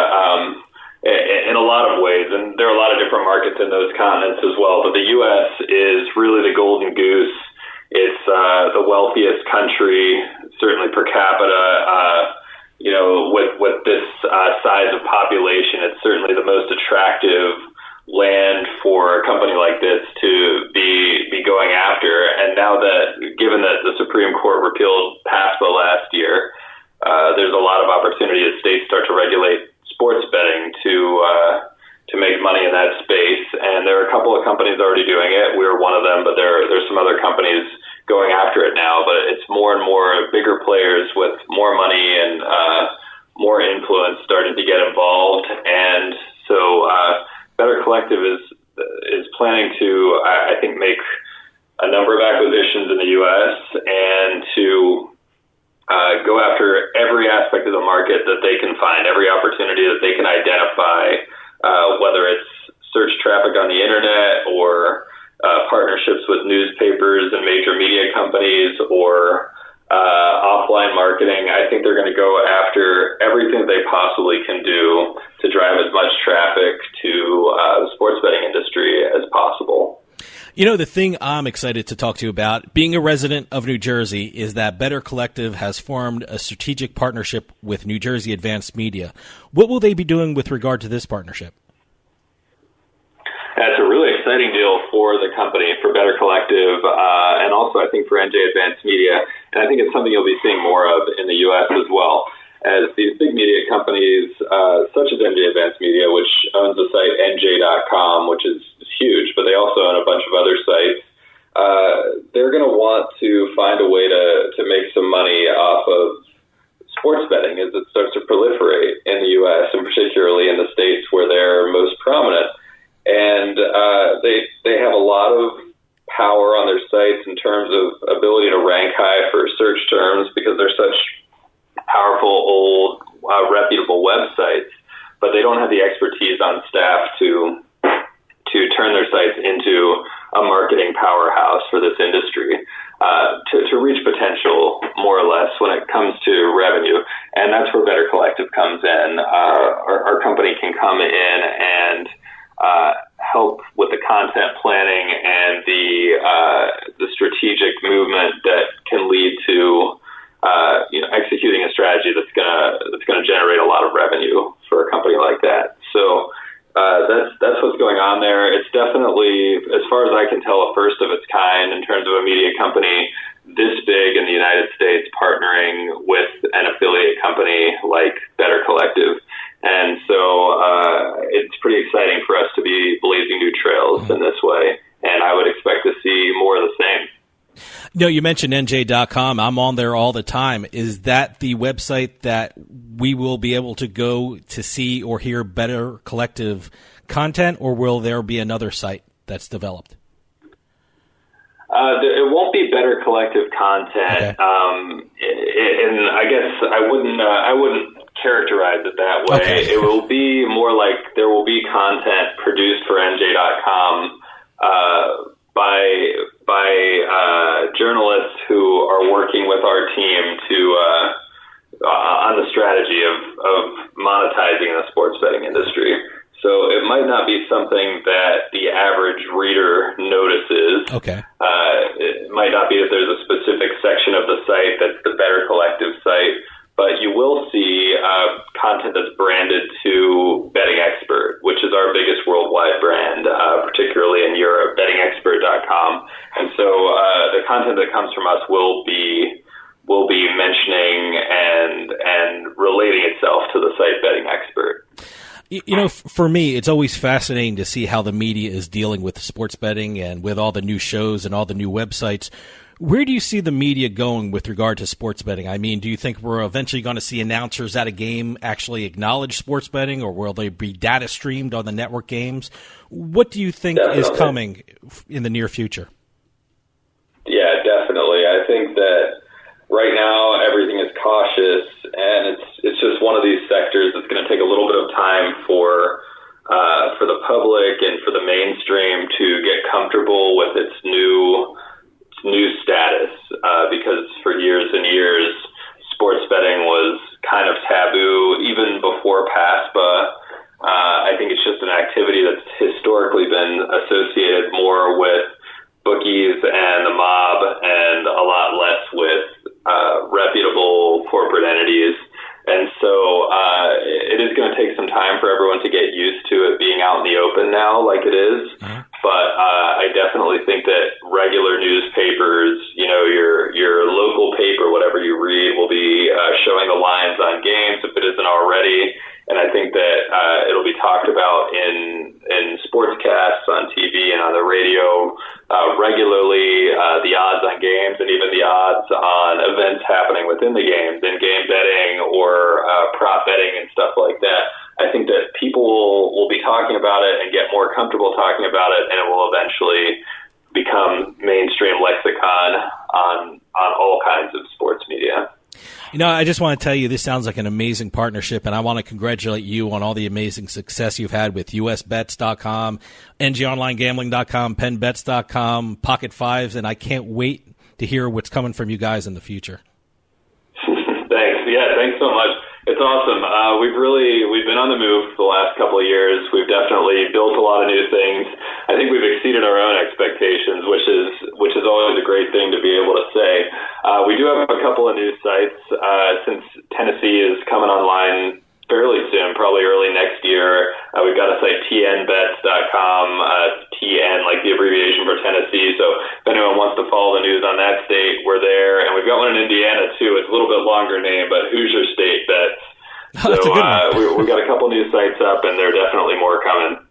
Speaker 5: in a lot of ways, and there are a lot of different markets in those continents as well. But the U.S. is really the golden goose. It's the wealthiest country, certainly per capita. With this size of population, it's certainly the most attractive land for a company like this to be going after. And now that, given that the Supreme Court repealed PASPA last year, there's a lot of opportunity as states start to regulate sports betting. already doing it. We were one of them, but there's some other companies going after it now. But it's more and more bigger players with more money and more influence starting to get involved. And so Better Collective is planning to, I think, make a number of acquisitions in the U.S. and to go after every aspect of the market that they can find, every opportunity that they can identify, whether it's search traffic on the internet or partnerships with newspapers and major media companies or offline marketing. I think they're going to go after everything they possibly can do to drive as much traffic to the sports betting industry as possible.
Speaker 1: You know, the thing I'm excited to talk to you about, being a resident of New Jersey, is that Better Collective has formed a strategic partnership with New Jersey Advanced Media. What will they be doing with regard to this partnership?
Speaker 5: That's a really exciting deal for the company, for Better Collective, and also I think for NJ Advanced Media. And I think it's something you'll be seeing more of in the U.S. as well, as these big media companies, such as NJ Advanced Media, which owns the site NJ.com, which is huge, but they also own a bunch of other sites. They're going to want to find a way to make some money off of sports betting as it starts to proliferate in the U.S. and particularly in the states where they're most prominent. And they have a lot of power on their sites in terms of ability to rank high for search terms because they're such powerful, old, reputable websites, but they don't have the expertise on staff to turn their sites into a marketing powerhouse for this industry, to reach potential more or less when it comes to revenue. And that's where Better Collective comes in. Our company can come in and help with the content planning and the strategic movement that can lead to executing a strategy that's gonna generate a lot of revenue for a company like that. So that's what's going on there. It's definitely, as far as I can tell, a first of its kind in terms of a media company this big in the United States partnering with an affiliate company like Better Collective. And so it's pretty exciting for us to be blazing new trails in this way. And I would expect to see more of the same.
Speaker 1: No, you mentioned NJ.com. I'm on there all the time. Is that the website that we will be able to go to see or hear Better Collective content, or will there be another site that's developed?
Speaker 5: It won't be Better Collective content, okay. And I guess I wouldn't characterize it that way. Okay. It will be more like there will be content produced for NJ.com by journalists who are working with our team to on the strategy of monetizing the sports betting industry. So it might not be something that the average reader notices.
Speaker 1: Okay.
Speaker 5: It might not be that there's a specific section of the site that's the Better Collective site, but you will see content that's branded to Betting Expert, which is our biggest worldwide brand, particularly in Europe, bettingexpert.com. And so the content that comes from us will be mentioning and relating itself to the site Betting Expert.
Speaker 1: You know, for me, it's always fascinating to see how the media is dealing with sports betting and with all the new shows and all the new websites. Where do you see the media going with regard to sports betting? I mean, do you think we're eventually going to see announcers at a game actually acknowledge sports betting, or will they be data streamed on the network games? What do you think is coming in the near future? Yeah,
Speaker 5: definitely. I think that right now everything is cautious, and it's just one of these sectors that's going to take a little bit of time for the public and for the mainstream to get comfortable with its new status, because for years and years sports betting was kind of taboo even before PASPA. I think it's just an activity that's historically been associated more with bookies and the mob and a lot less with reputable corporate entities. And so it is going to take some time for everyone to get used to it being out in the open now like it is. Uh-huh. But I definitely think that regular newspapers, your local paper, whatever you read, will be showing the lines on games if it isn't already. and I think that it'll be talked about in sportscasts on TV and on the radio regularly, the odds on games and even the odds on events happening within the games, in-game betting or prop betting and stuff like that. I think that people will be talking about it and get more comfortable talking about it, and it will eventually become mainstream lexicon on all kinds of sports media.
Speaker 1: I just want to tell you, this sounds like an amazing partnership, and I want to congratulate you on all the amazing success you've had with USBets.com, NGOnlineGambling.com, PennBets.com, Pocket Fives, and I can't wait to hear what's coming from you guys in the future.
Speaker 5: Thanks. Yeah, thanks so much. It's awesome. We've been on the move for the last couple of years. We've definitely built a lot of new things. I think we've exceeded our own expectations, which is always a great thing to be able to say. We do have a couple of new sites since Tennessee is coming online fairly soon, probably early next year. We've got a site, tnbets.com, TN, like the abbreviation for Tennessee. So if anyone wants to follow the news on that state, we're there. And we've got one in Indiana, too. It's a little bit longer name, but Hoosier State Bets.
Speaker 1: Oh, that's a good one.
Speaker 5: We've got a couple new sites up, and there are definitely more coming.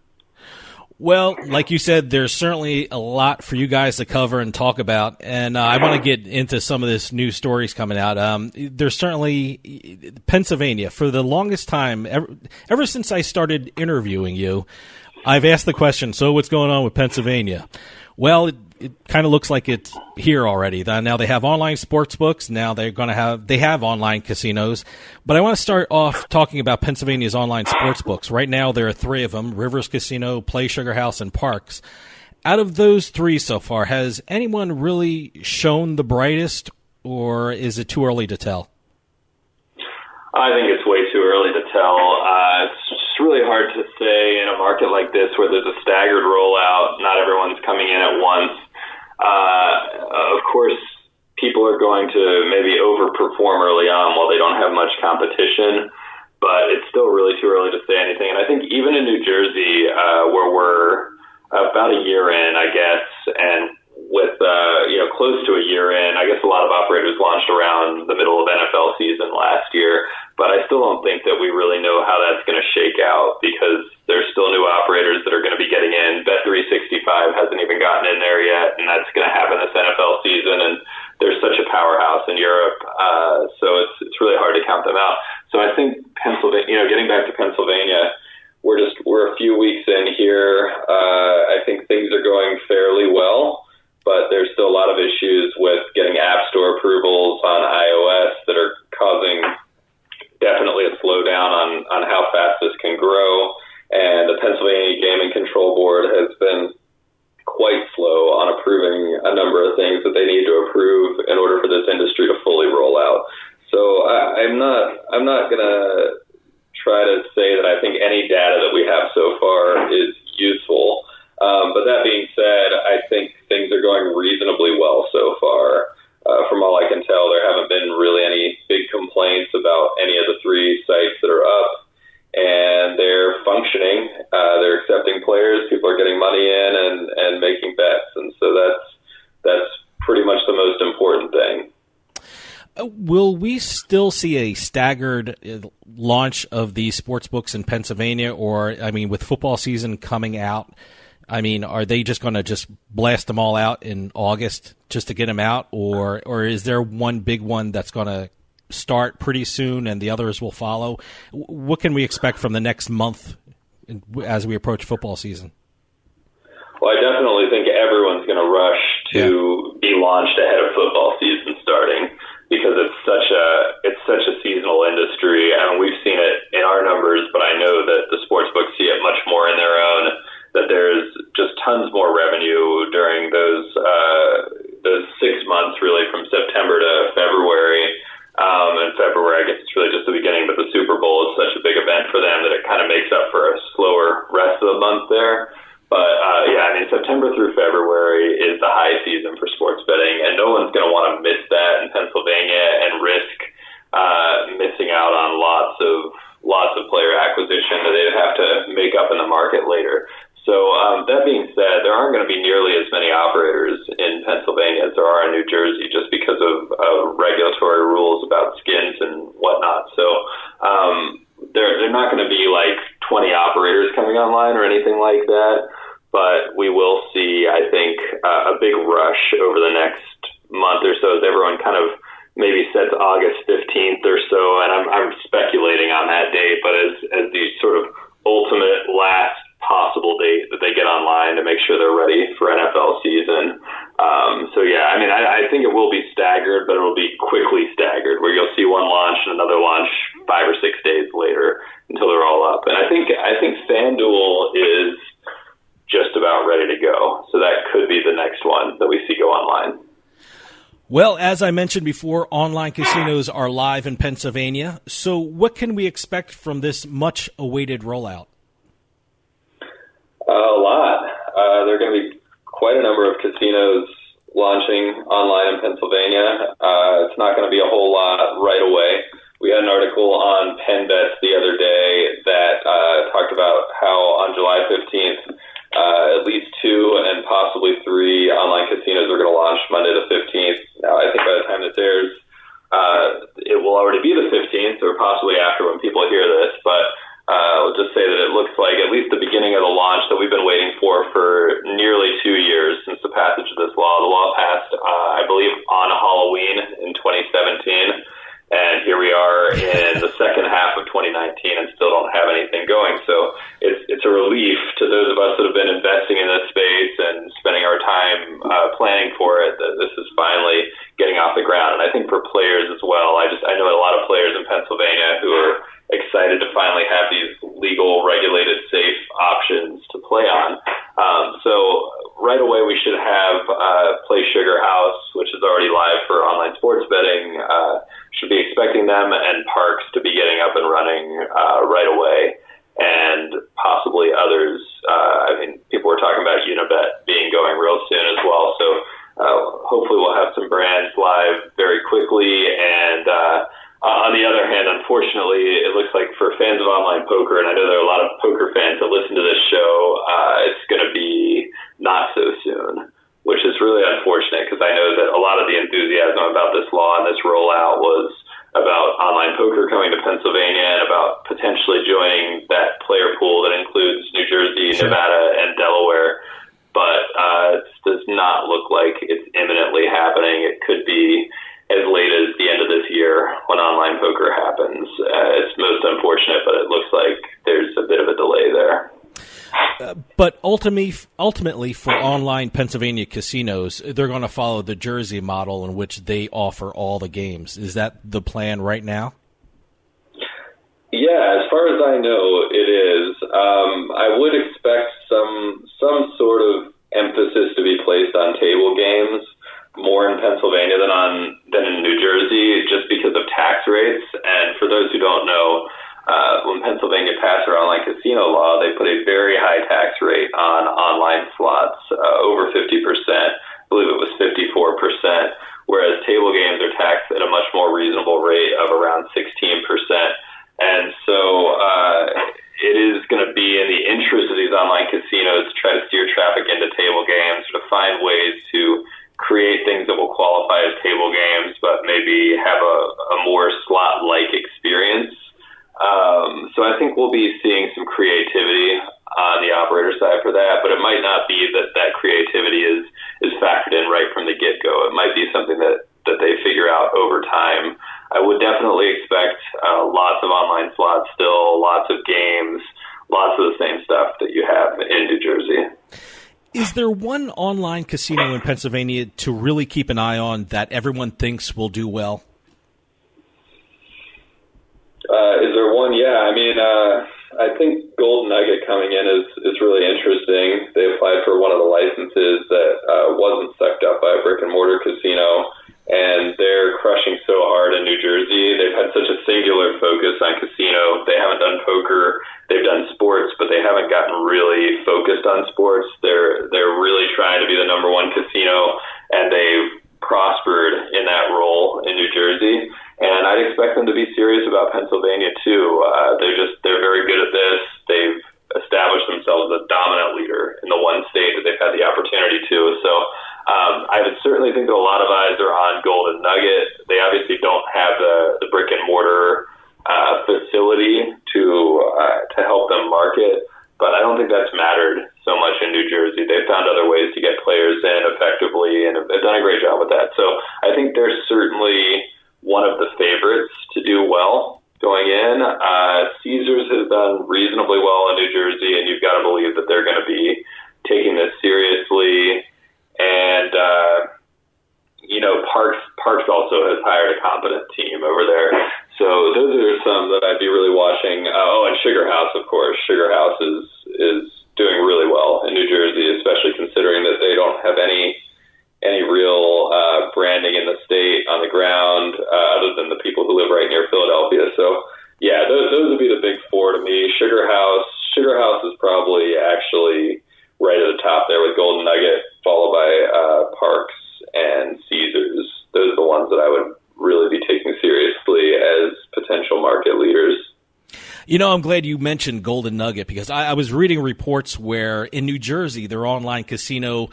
Speaker 1: Well, like you said, there's certainly a lot for you guys to cover and talk about, and I want to get into some of this new stories coming out. There's certainly Pennsylvania. For the longest time, ever since I started interviewing you, I've asked the question, so what's going on with Pennsylvania? Well, it kind of looks like it's here already. Now they have online sports books. Now they have online casinos. But I want to start off talking about Pennsylvania's online sports books. Right now there are 3 of them: Rivers Casino, Play Sugar House, and Parks. Out of those 3 so far, has anyone really shown the brightest, or is it too early to tell?
Speaker 5: I think it's way too early to tell. It's just really hard to say in a market like this where there's a staggered rollout. Not everyone's coming in at once. Of course, people are going to maybe overperform early on while they don't have much competition, but it's still really too early to say anything. And I think even in New Jersey, where we're about a year in, I guess, and with close to a year in, I guess a lot of operators launched around the middle of NFL season last year, but I still don't think that we really know how that's going to shake out because there's still new operators that are going to be getting in. Bet365 hasn't even gotten in there yet, and that's going to happen this NFL season, and they're such a powerhouse in Europe, so it's really hard to count them out. So I think Pennsylvania, getting back to Pennsylvania, we're a few weeks in here. I think things are going fairly well, but there's still a lot of issues with getting App Store approvals on iOS that are causing definitely a slowdown on how fast this can grow. And the Pennsylvania Gaming Control Board has been quite slow on approving a number of things that they need to approve in order for this industry to fully roll out. So I'm not going to try to say that I think any data that we have so far is useful. But that being said, I think things are going reasonably well so far. From all I can tell, there haven't been really any big complaints about any of the 3 sites that are up, and they're functioning. They're accepting players. People are getting money in and making bets, and so that's pretty much the most important thing.
Speaker 1: Will we still see a staggered launch of these sports books in Pennsylvania, or with football season coming out? Are they just going to just blast them all out in August just to get them out, or is there one big one that's going to start pretty soon and the others will follow? What can we expect from the next month as we approach football season?
Speaker 5: Well, I definitely think everyone's going to rush to be launched ahead of football season starting because it's such a seasonal industry. We've seen it in our numbers, but I know that the sports books see it much more in their own. That there's just tons more revenue during those 6 months, really, from September to February. In February, I guess it's really just the beginning, but the Super Bowl is such a big event for them that it kind of makes up for a slower rest of the month there. But September through February is the high season for sports betting, and no one's going to want to miss that in Pennsylvania and risk missing out on lots of player acquisition that they'd have to make up in the market later. So that being said, there aren't going to be nearly as many operators in Pennsylvania as there are in New Jersey just because of regulatory rules about skins and whatnot. So there they're not going to be like 20 operators coming online or anything like that, but we will see, I think, a big rush over the next month or so as everyone kind of maybe sets August 15th or so, and I'm speculating on that date, but as the sort of ultimate last possible date that they get online to make sure they're ready for NFL season. So yeah, I mean, I think it will be staggered, but it will be quickly staggered, where you'll see one launch and another launch 5 or 6 days later until they're all up. And I think FanDuel is just about ready to go, so that could be the next one that we see go online.
Speaker 1: Well, as I mentioned before, online casinos are live in Pennsylvania. So what can we expect from this much-awaited rollout?
Speaker 5: A lot. There are going to be quite a number of casinos launching online in Pennsylvania. It's not going to be a whole lot right away. We had an article on PennBets the other day that talked about how on July 15th, at least 2 and possibly 3 online casinos are going to launch Monday the 15th. Now, I think by the time this airs, it will already be the 15th or possibly after when people hear this, but I'll just say that it looks like at least the beginning of the launch that we've been waiting for nearly 2 years since the passage of this law. The law passed, I believe, on Halloween in 2017, and here we are in the second half of 2019 and still don't have anything going. So it's a relief to those of us that have been investing in this space and spending our time planning for it that this is finally getting off the ground. And I think for players as well, I know a lot of players in Pennsylvania who are excited to finally have these legal, regulated, safe options to play on. So right away we should have Play Sugar House, which is already live for online sports betting. Should be expecting them and Parks to be getting up and running right away, and possibly others. I mean, people were talking about Unibet being going real soon as well. So hopefully we'll have some brands live very quickly. And on the other hand, unfortunately, it looks like for fans of online poker, and I know there are a lot of poker fans that listen to this show, it's going to be not so soon, which is really unfortunate because I know that a lot of the enthusiasm about this law and this rollout was about online poker coming to Pennsylvania and about potentially joining that player pool that includes New Jersey,
Speaker 1: Sure.
Speaker 5: Nevada, and Delaware. But it does not look like it's imminently happening. It could be as late as the end of this year when online poker happens. It's most unfortunate, but it looks like there's a bit of a delay there.
Speaker 1: But ultimately, for online Pennsylvania casinos, they're going to follow the Jersey model in which they offer all the games. Is that the plan right now?
Speaker 5: Yeah, as far as I know, it is. I would expect some sort of emphasis to be placed on table games more in Pennsylvania than in New Jersey, just because of tax rates. And for those who don't know, when Pennsylvania passed their online casino law, they put a very high tax rate on online slots, over 50%. I believe it was 54%, whereas table games are taxed at a much more reasonable rate of around 16%. And so it is going to be in the interest of these online casinos to try to steer traffic into table games, or to find ways to create things that will qualify as table games, but maybe have a more slot-like experience. So I think we'll be seeing some creativity on the operator side for that, but it might not be that creativity is factored in right from the get-go. It might be something that they figure out over time. I would definitely expect lots of online slots still, lots of games, lots of the same stuff that you have in New Jersey.
Speaker 1: Is there one online casino in Pennsylvania to really keep an eye on that everyone thinks will do well?
Speaker 5: Is there one? Yeah, I mean, I think Gold Nugget coming in is really interesting. They applied for one of the licenses that wasn't sucked up by a brick and mortar casino, and they're crushing so hard in New Jersey. They've had such a singular focus on casino. They haven't done poker. They've done sports, but they haven't gotten really focused on sports. They're really trying to be the number one casino, and they've prospered in that role in New Jersey. And I'd expect them to be serious about Pennsylvania too. They're very good at this. They've established themselves as a dominant leader in the one state that they've had the opportunity to. So I would certainly think that a lot of eyes are on Golden Nugget. They obviously don't have the brick and mortar facility to market, but I don't think that's mattered so much in New Jersey. They've found other ways to get players in effectively and have done a great job with that. So I think they're certainly one of the favorites to do well going in. Caesars has done reasonably well in New Jersey, and you've got to believe that they're going to be taking this seriously. And, Parks also has hired a competent team over there. So those are some that I'd be really watching. And Sugar House, of course. Sugar House is doing really well in New Jersey, especially considering that they don't have any real branding in the state on the ground other than the people who live right near Philadelphia. So, yeah, those would be the big four to me. Sugar House is probably actually right at the top there with Golden Nugget, followed by Parks and Caesars. Those are the ones that I would really be taking seriously as potential market leaders.
Speaker 1: I'm glad you mentioned Golden Nugget because I was reading reports where in New Jersey, their online casino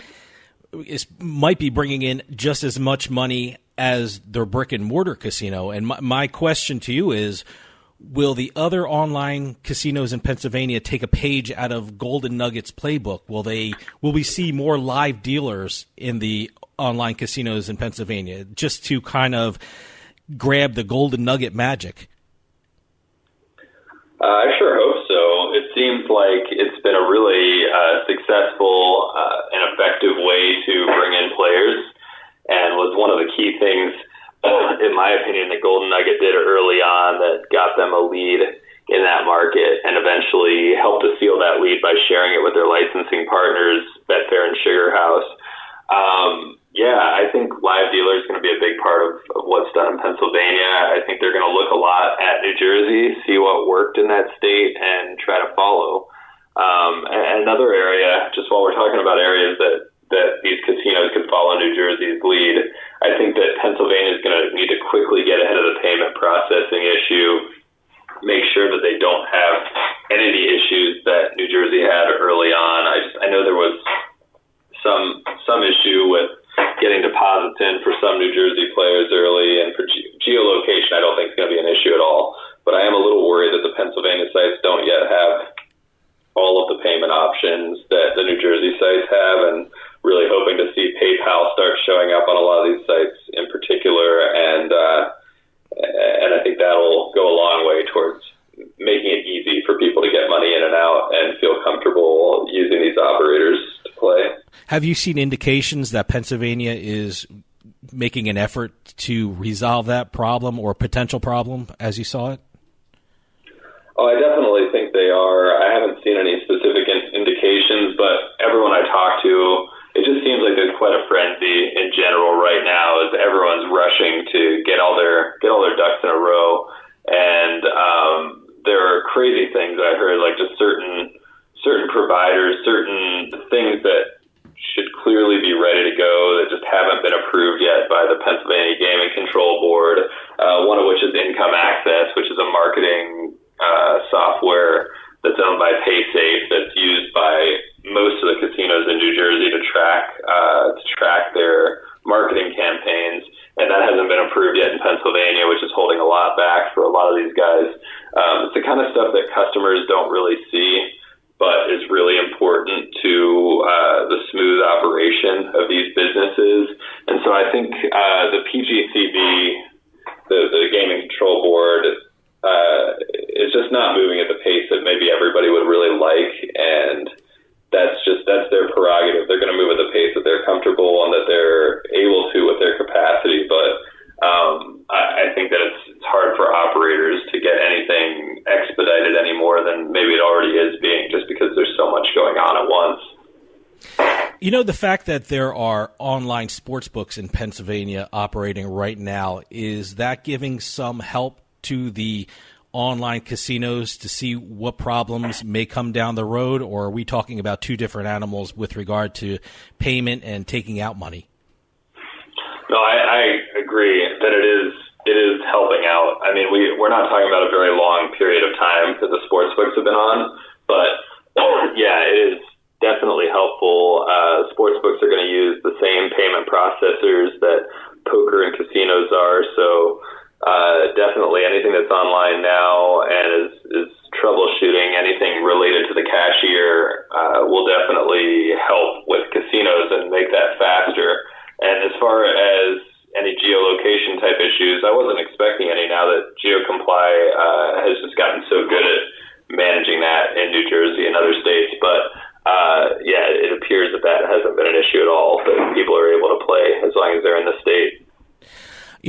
Speaker 1: might be bringing in just as much money as their brick and mortar casino. And my question to you is, will the other online casinos in Pennsylvania take a page out of Golden Nugget's playbook? Will we see more live dealers in the online casinos in Pennsylvania just to kind of grab the Golden Nugget magic?
Speaker 5: I sure hope so. It seems like it's been a really successful and effective way to bring in players, and was one of the key things, in my opinion, that Golden Nugget did early on that got them a lead in that market and eventually helped to seal that lead by sharing it with their licensing partners, Betfair and Sugar House. I think live dealer is going to be a big part of what's done in Pennsylvania. I think they're going to look a lot at New Jersey, see what worked in that state, and try to follow. Another area, just while we're talking about areas that these casinos could follow New Jersey's lead, I think that Pennsylvania is going to need to quickly get ahead of the payment processing issue, make sure that they don't have any of the issues that New Jersey had early on. I know there was some issue with getting deposits in for some New Jersey players early, and for geolocation I don't think it's going to be an issue at all. But I am a little worried that the Pennsylvania sites don't yet have all of the payment options that the New Jersey sites have, and really hoping to see PayPal start showing up on a lot of these sites in particular, and I think that'll go a long way towards making it easy for people to get money in and out and feel comfortable using these operators to play.
Speaker 1: Have you seen indications that Pennsylvania is making an effort to resolve that problem or potential problem as you saw it?
Speaker 5: Oh, I definitely think they are. I haven't seen any specific indications, but everyone I talk to, it just seems like there's quite a frenzy in general right now as everyone's rushing to get all their ducks in a row. And there are crazy things I heard, like just certain providers, certain things that should clearly be ready to go that just haven't been approved yet by the Pennsylvania Gaming Control Board, one of which is Income Access, which is a marketing software that's owned by PaySafe that's used by most of the casinos in New Jersey to track their marketing campaigns, and that hasn't been approved yet in Pennsylvania, which is holding a lot back for a lot of these guys. It's the kind of stuff that customers don't really see, but is really important to the smooth operation of these businesses. And so I think the PGCB, the Gaming Control Board, is just not moving at the pace that maybe everybody would really like, and that's their prerogative. They're going to move at the pace that they're comfortable and that they're able to with their capacity, but I think that it's hard for operators to get anything expedited any more than maybe it already is being, just because there's so much going on at once.
Speaker 1: The fact that there are online sports books in Pennsylvania operating right now, is that giving some help to the online casinos to see what problems may come down the road, or are we talking about two different animals with regard to payment and taking out money?
Speaker 5: No, I agree that it is helping out. I mean, we're not talking about a very long period of time that the sports books have been on, but yeah, it is definitely helpful. Sports books are going to use the same payment processors that poker and casinos are, so definitely anything that's online now and is troubleshooting anything related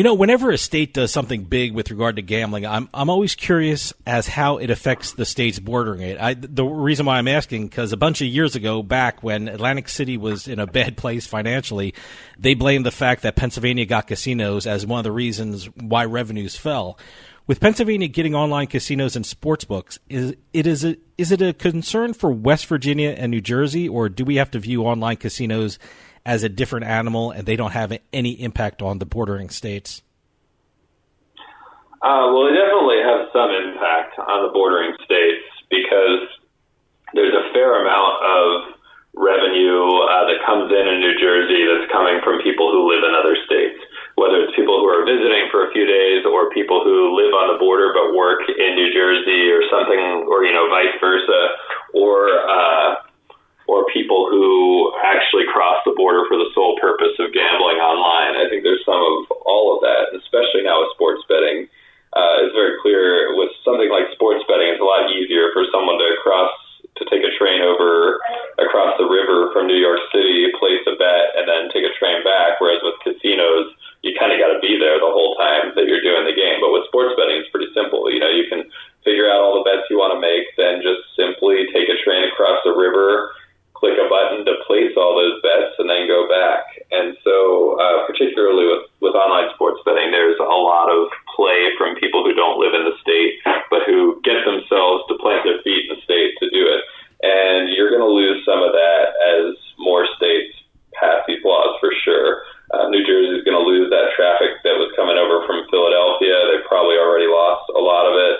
Speaker 1: Whenever a state does something big with regard to gambling, I'm always curious as how it affects the states bordering it. The reason why I'm asking, because a bunch of years ago, back when Atlantic City was in a bad place financially, they blamed the fact that Pennsylvania got casinos as one of the reasons why revenues fell. With Pennsylvania getting online casinos and sportsbooks, is it a concern for West Virginia and New Jersey, or do we have to view online casinos as a different animal and they don't have any impact on the bordering states?
Speaker 5: Well, they definitely have some impact on the bordering states because there's a fair amount of revenue that comes in New Jersey that's coming from people who live in other states, whether it's people who are visiting for a few days or people who live on the border but work in New Jersey or something, or vice versa, or people who actually cross the border for the sole purpose of gambling online. I think there's some of all of that, and especially now with sports betting. It's very clear with something like sports betting, it's a lot easier for someone to take a train over across the river from New York City, place a bet, and then take a train back, whereas with casinos, you kind of got to be there the whole time that you're doing the game. But with sports betting, it's pretty simple. You can figure out all the bets you want to make, then just simply take a train across the river, click a button to place all those bets, and then go back. And so particularly with online sports betting, there's a lot of play from people who don't live in the state, but who get themselves to plant their feet in the state to do it. And you're going to lose some of that as more states pass these laws for sure. New Jersey is going to lose that traffic that was coming over from Philadelphia. They probably already lost a lot of it.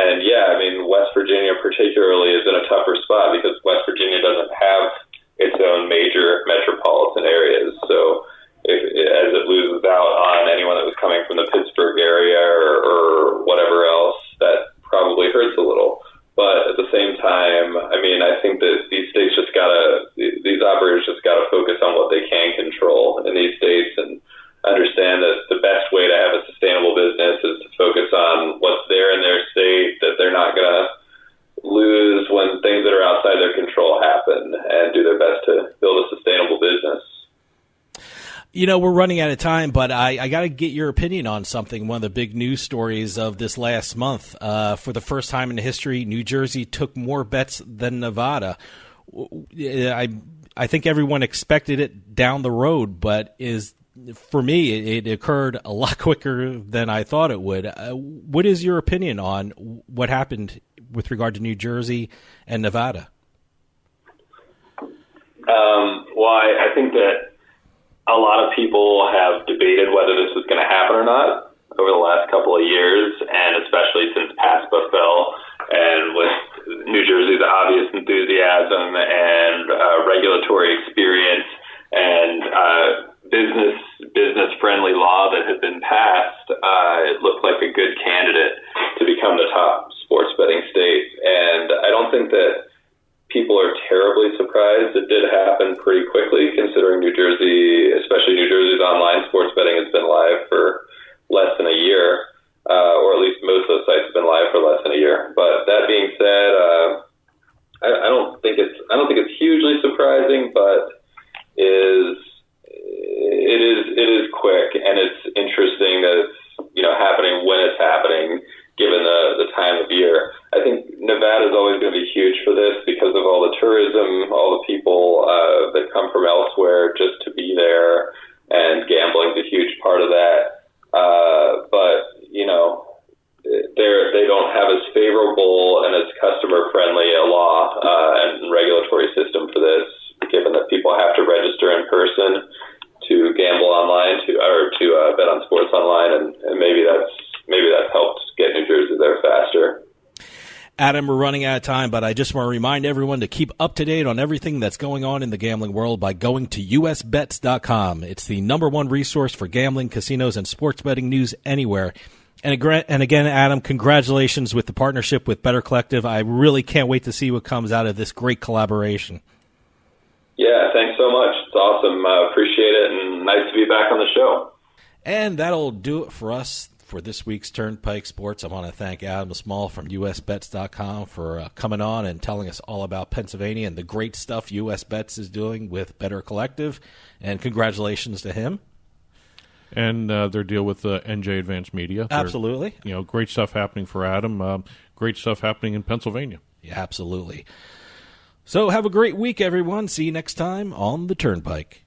Speaker 5: And yeah, West Virginia particularly is in a tougher spot because West Virginia doesn't have its own major metropolitan areas. So as it loses out on anyone that was coming from the Pittsburgh area or whatever else, that probably hurts a little. But at the same time, I think that these operators just gotta focus on what they can control in these states and understand that the best way to have a sustainable business is to focus on what's there in their state, that they're not going to lose when things that are outside their control happen, and do their best to build a sustainable business.
Speaker 1: We're running out of time, but I got to get your opinion on something. One of the big news stories of this last month, for the first time in history, New Jersey took more bets than Nevada. I think everyone expected it down the road, but for me, it occurred a lot quicker than I thought it would. What is your opinion on what happened with regard to New Jersey and Nevada?
Speaker 5: Well, I think that a lot of people have debated whether this was going to happen or not over the last couple of years, and especially since PASPA fell, and with New Jersey's obvious enthusiasm and regulatory experience and business-friendly law that had been passed, it looked like a good candidate to become the top sports betting state. And I don't think that people are terribly surprised. It did happen pretty quickly, considering New Jersey, especially New Jersey's online sports betting, has been live for less than a year, or at least most of the sites have been live for less than a year. But that being said, I don't think it's hugely surprising, but it is quick, and it's interesting that it's happening when it's happening, given the time of year. I think Nevada is always going to be huge for this because of all the tourism, all the people that come from elsewhere just to be there, and gambling is a huge part of that. But they don't have as favorable and as customer friendly a law and regulatory system for this, given that people have to register in person to gamble online, to bet on sports online, and maybe that's helped get New Jersey there faster.
Speaker 1: Adam, we're running out of time, but I just want to remind everyone to keep up to date on everything that's going on in the gambling world by going to USBets.com. It's the #1 resource for gambling, casinos, and sports betting news anywhere. And again, Adam, congratulations with the partnership with Better Collective. I really can't wait to see what comes out of this great collaboration.
Speaker 5: Yeah, thanks so much. It's awesome. Appreciate it, and nice to be back on the show.
Speaker 1: And that'll do it for us for this week's Turnpike Sports. I want to thank Adam Small from USBets.com for coming on and telling us all about Pennsylvania and the great stuff USBets is doing with Better Collective. And congratulations to him.
Speaker 2: And their deal with NJ Advanced Media.
Speaker 1: Absolutely.
Speaker 2: Great stuff happening for Adam. Great stuff happening in Pennsylvania.
Speaker 1: Yeah, absolutely. So have a great week, everyone. See you next time on the Turnpike.